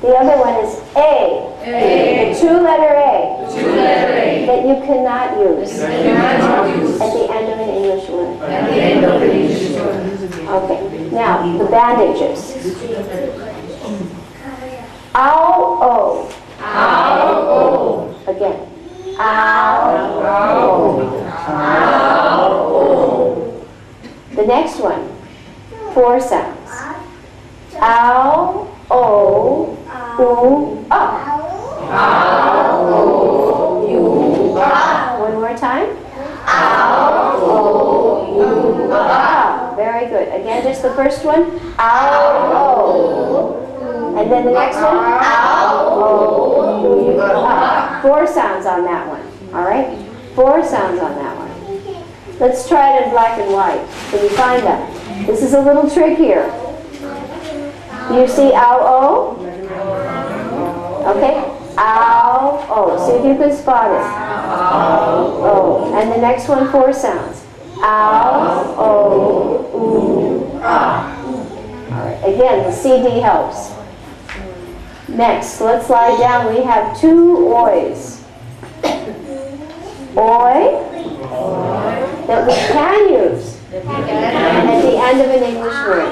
The other one is A. The two-letter A. That you cannot use. At the end of an English word. Okay. Now, the bandages. Ow, oh. Again. Ow, oh. The next one. 4 sounds. Ow, oh, ooh, ah. Ow, oh, you, ah. One more time. Ow, oh, you, ah. Very good. Again, just the first one. Ow, oh. And then the next one. Ow, oh, you, ah. 4 sounds on that one. All right? 4 sounds on that one. Let's try it in black and white. Can you find that? This is a little trick here. You see ow, oh? Okay. Ow, oh. See if you can spot it. Oh. And the next one, 4 sounds. Ow, oh, ooh, ah. All right. Again, the CD helps. Next, let's lie down. We have 2 oys. Oi, that we can use at the end of an English word.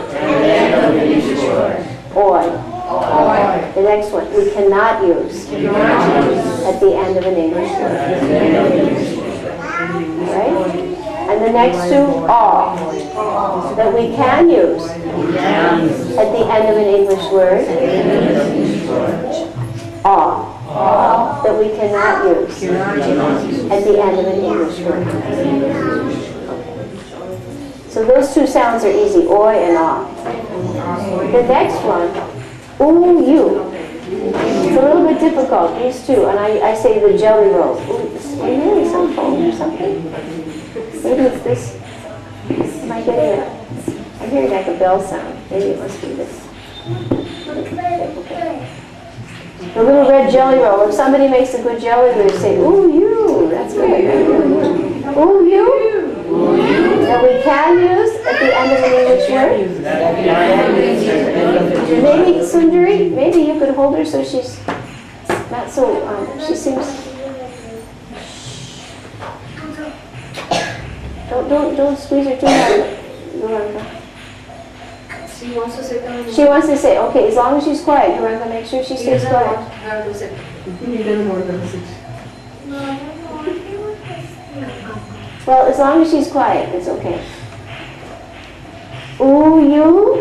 Oi. The next one, we cannot use at the end of an English word. All right? And the next 2, aw, that we can use at the end of an English word. Aw. That we cannot use at the end of an English word. So those 2 sounds are easy, oi and ah. The next one, ooh, you. It's a little bit difficult, these 2, and I say the jelly roll. Ooh, are you hearing some phone or something? Maybe it's this. Am I getting it? I'm hearing like a bell sound. Maybe it must be this. Okay. The little red jelly roll. If somebody makes a good jelly roll, they say, ooh, you. That's good. Ooh, you. That we can use at the end of an English word. Maybe Sundari, maybe you could hold her so she's not so, she seems, don't squeeze her too hard, Gauranga. She wants to sit down. She wants to sit, okay, as long as she's quiet, Gauranga, make sure she He stays doesn't quiet. want her to sit. He doesn't want her to sit. Well, as long as she's quiet, it's okay. Ooh, you,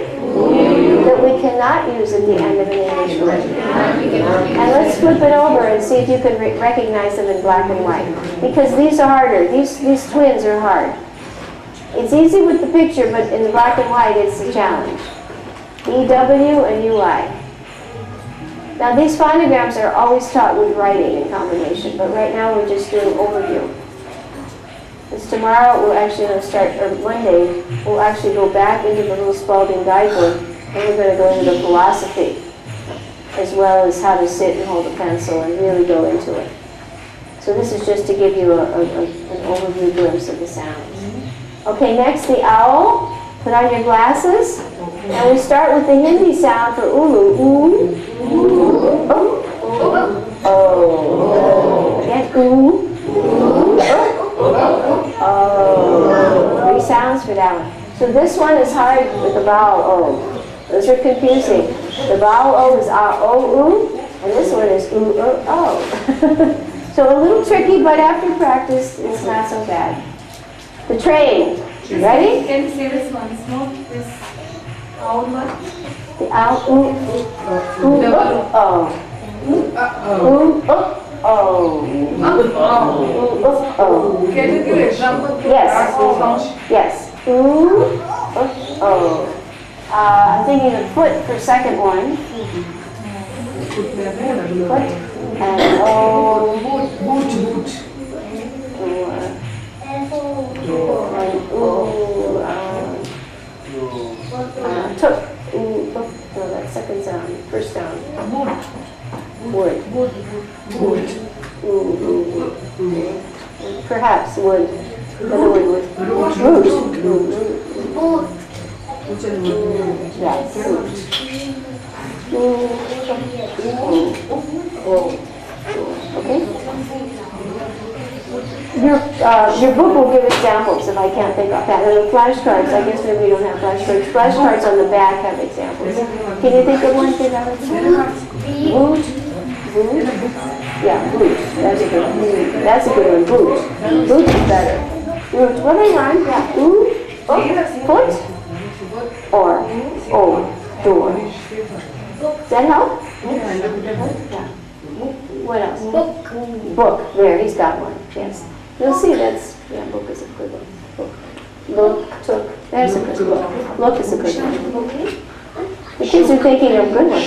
that we cannot use at the end of an English word. And let's flip it over and see if you can recognize them in black and white. Because these are harder. These twins are hard. It's easy with the picture, but in the black and white, it's a challenge. EW and UI. Now, these phonograms are always taught with writing in combination, but right now we're just doing overview. Because tomorrow we'll actually start, or Monday, we'll actually go back into the little Spalding guidebook, and we're going to go into the philosophy, as well as how to sit and hold a pencil and really go into it. So this is just to give you an overview glimpse of the sounds. Okay, next the owl. Put on your glasses. And we start with the Hindi sound for ulu. Ooh. Oh. Oh. Again, ooh. Oh. 3 sounds for that one. So this one is hard with the vowel O. Those are confusing. The vowel O is O, oo, and this one is oo, O. So a little tricky, but after practice, it's not so bad. The train. Ready? Can you say this once more? This owl one? The owl, ooh, ooh, oh. Ooh, oh. Oh. Can you give an example? Yes. Yes. Ooh, oh. I'm thinking of foot for second one. Foot and oh. Boot. Took. Ooh, no, that second sound. First sound. Wood. Wood. Perhaps wood. Another word wood. Root. Yes. Okay. Your book will give examples if I can't think of that. And the flashcards, I guess maybe you don't have flashcards. Flashcards on the back have examples. Can you think of one thing out of boot? Boot? Yeah, boot. That's a good one. That's a good one. Boot. Boot is better. Root. What do I rhyme? Yeah. Ooh. Foot. Or. Oh. Door. Does that help? Yeah. What else? Book. There, he's got one. Yes. You'll see that's, yeah, book is a good one. Book. Look, took. There's a good one. Look is a good one. The kids are thinking of good ones.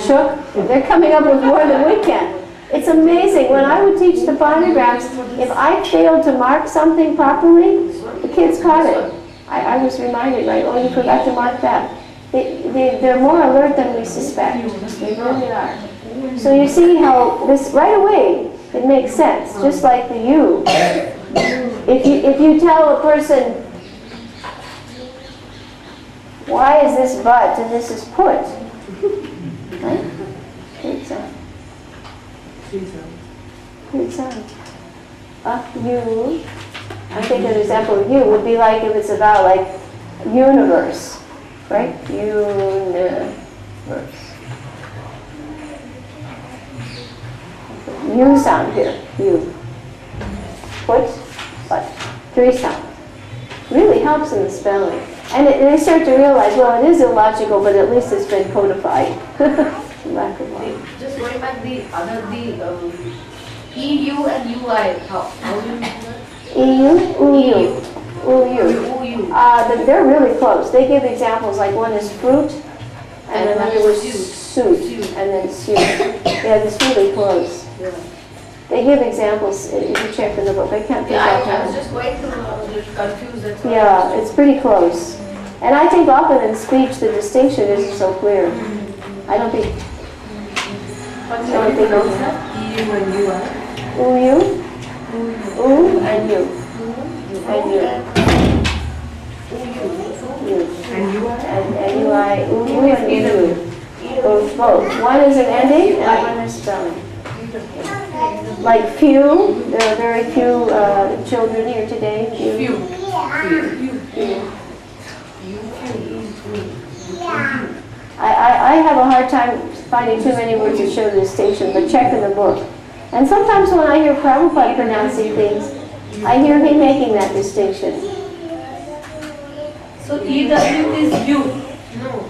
Shook. They're coming up with more than we can. It's amazing. When I would teach the phonograms, if I failed to mark something properly, the kids caught it. I was reminded, right? Oh, you forgot to mark that. They're more alert than we suspect. They really are. So you see how this, right away, it makes sense. Just like the U. If you tell a person, why is this but and this is put? Right? Good sound. Good sound. You. I think an example of you would be like if it's about like universe. Right? Universe. U sound here. U. Put, but. 3 sounds. Really helps in the spelling. And they start to realize, well, it is illogical, but at least it's been codified. Lack of line. Just going back the EU and UI. How do you EU, UU. They're really close. They give examples like one is fruit, and another was suit, and then suit. Yeah, it's really close. They give examples if you check in the book. I can't think I of was just going to confuse it. Yeah, it's pretty close. And I think often in speech the distinction isn't so clear. I don't think. EU and UI. Ooh and you. And you. You. And UI. And UI. Ooh and you. Both. One is an ending and one is spelling. Like few, there are very few children here today. Few. I have a hard time finding too many words that show the distinction, but check in the book. And sometimes when I hear Prabhupada pronouncing things, I hear him making that distinction. So EW is you. No.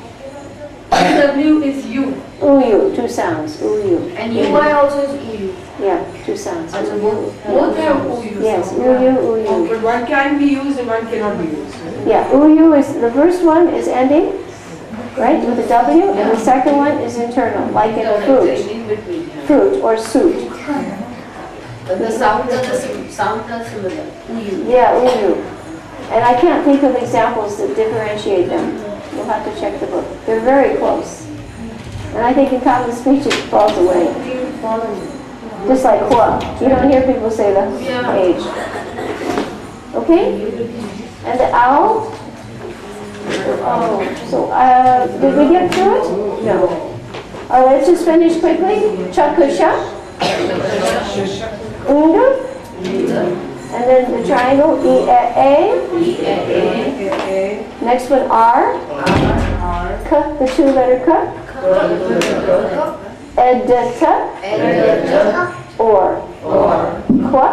EW is you. Uyu, two sounds. Uyu. And UI also is UU. Yeah, two sounds. Both have Uyu. Yes, uyu, uyu. But one can be used and one cannot be used. Right? Yeah, uyu is, the first one is ending, right, with a W, and the second one is internal, like in a fruit. Fruit or suit. The sounds are similar. Yeah, uyu. And I can't think of examples that differentiate them. You'll have to check the book. They're very close. And I think in common speech it falls away. Just like hua. You don't hear people say the age. Okay? And the owl? Oh, so did we get through it? No. Let's just finish quickly. Chakusha. Unga. And then the triangle, E-A. Next one, R. K, the two-letter K. Edita. Or. Qua.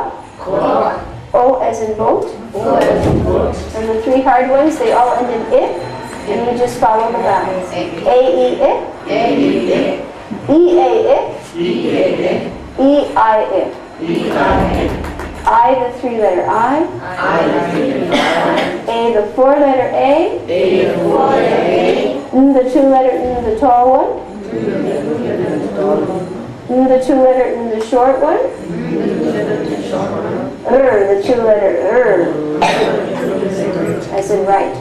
O as in boat. And the three hard ones, they all end in I. And you just follow the vowels. A-E-I. E-A-I. E-I-I. I, the three-letter I. A, the four-letter A. N, the two-letter N, the tall one. N, the two-letter N, the short one. The two-letter as in right.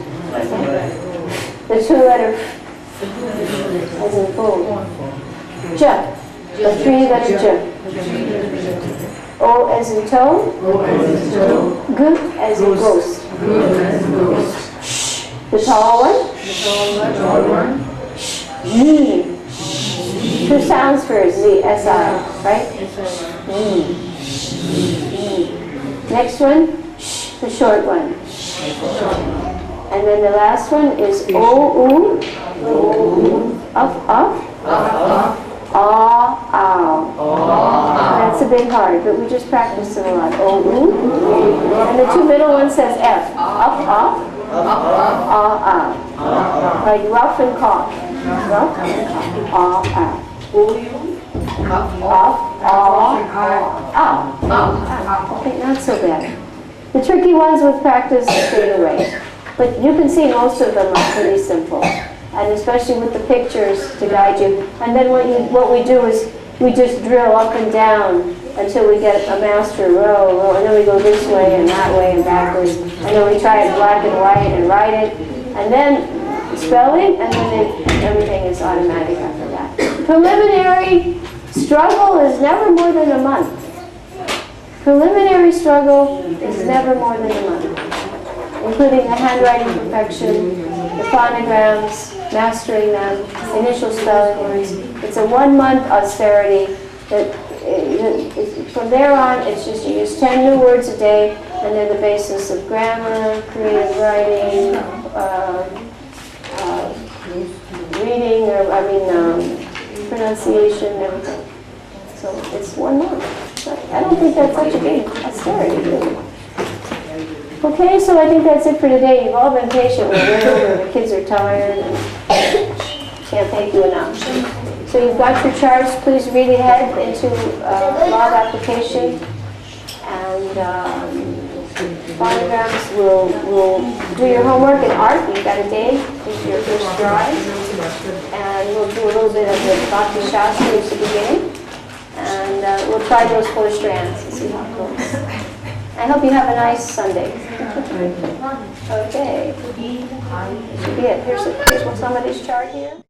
The two-letter as in full. J, the three-letter J. O as in toe. G as in ghost. The tall one. Z. Two sounds for Z, S-I, right? Next one, the short one. And then the last one is O-U. Up. That's a bit hard, but we just practice it a lot. O-U. And the two middle ones says F. Up. Like rough and cough. Rough and cough. Okay, not so bad. The tricky ones with practice fade away. But you can see most of them are pretty simple. And especially with the pictures to guide you. And then what we do is we just drill up and down until we get a master row, and then we go this way and that way and backwards. And then we try it black and white and write it. And then spelling, and then everything is automatic after that. Preliminary struggle is never more than a month. Preliminary struggle is never more than a month, including the handwriting perfection, the phonograms, mastering them, initial spelling words. It's a 1 month austerity that from there on it's just you use 10 new words a day, and they're the basis of grammar, creative writing, reading, pronunciation, everything. So it's 1 month. I don't think that's such a big austerity, really. Okay, so I think that's it for today. You've all been patient. We're over. The kids are tired and can't thank you enough. So you've got your charts. Please read ahead into log application. And phonograms will do your homework in art. You've got a day. This is your first drive. And we'll do a little bit of the Bhakti Shastri at the beginning. And we'll try those 4 strands and see how it goes. I hope you have a nice Sunday. Okay. Should be it. Here's somebody's chart here.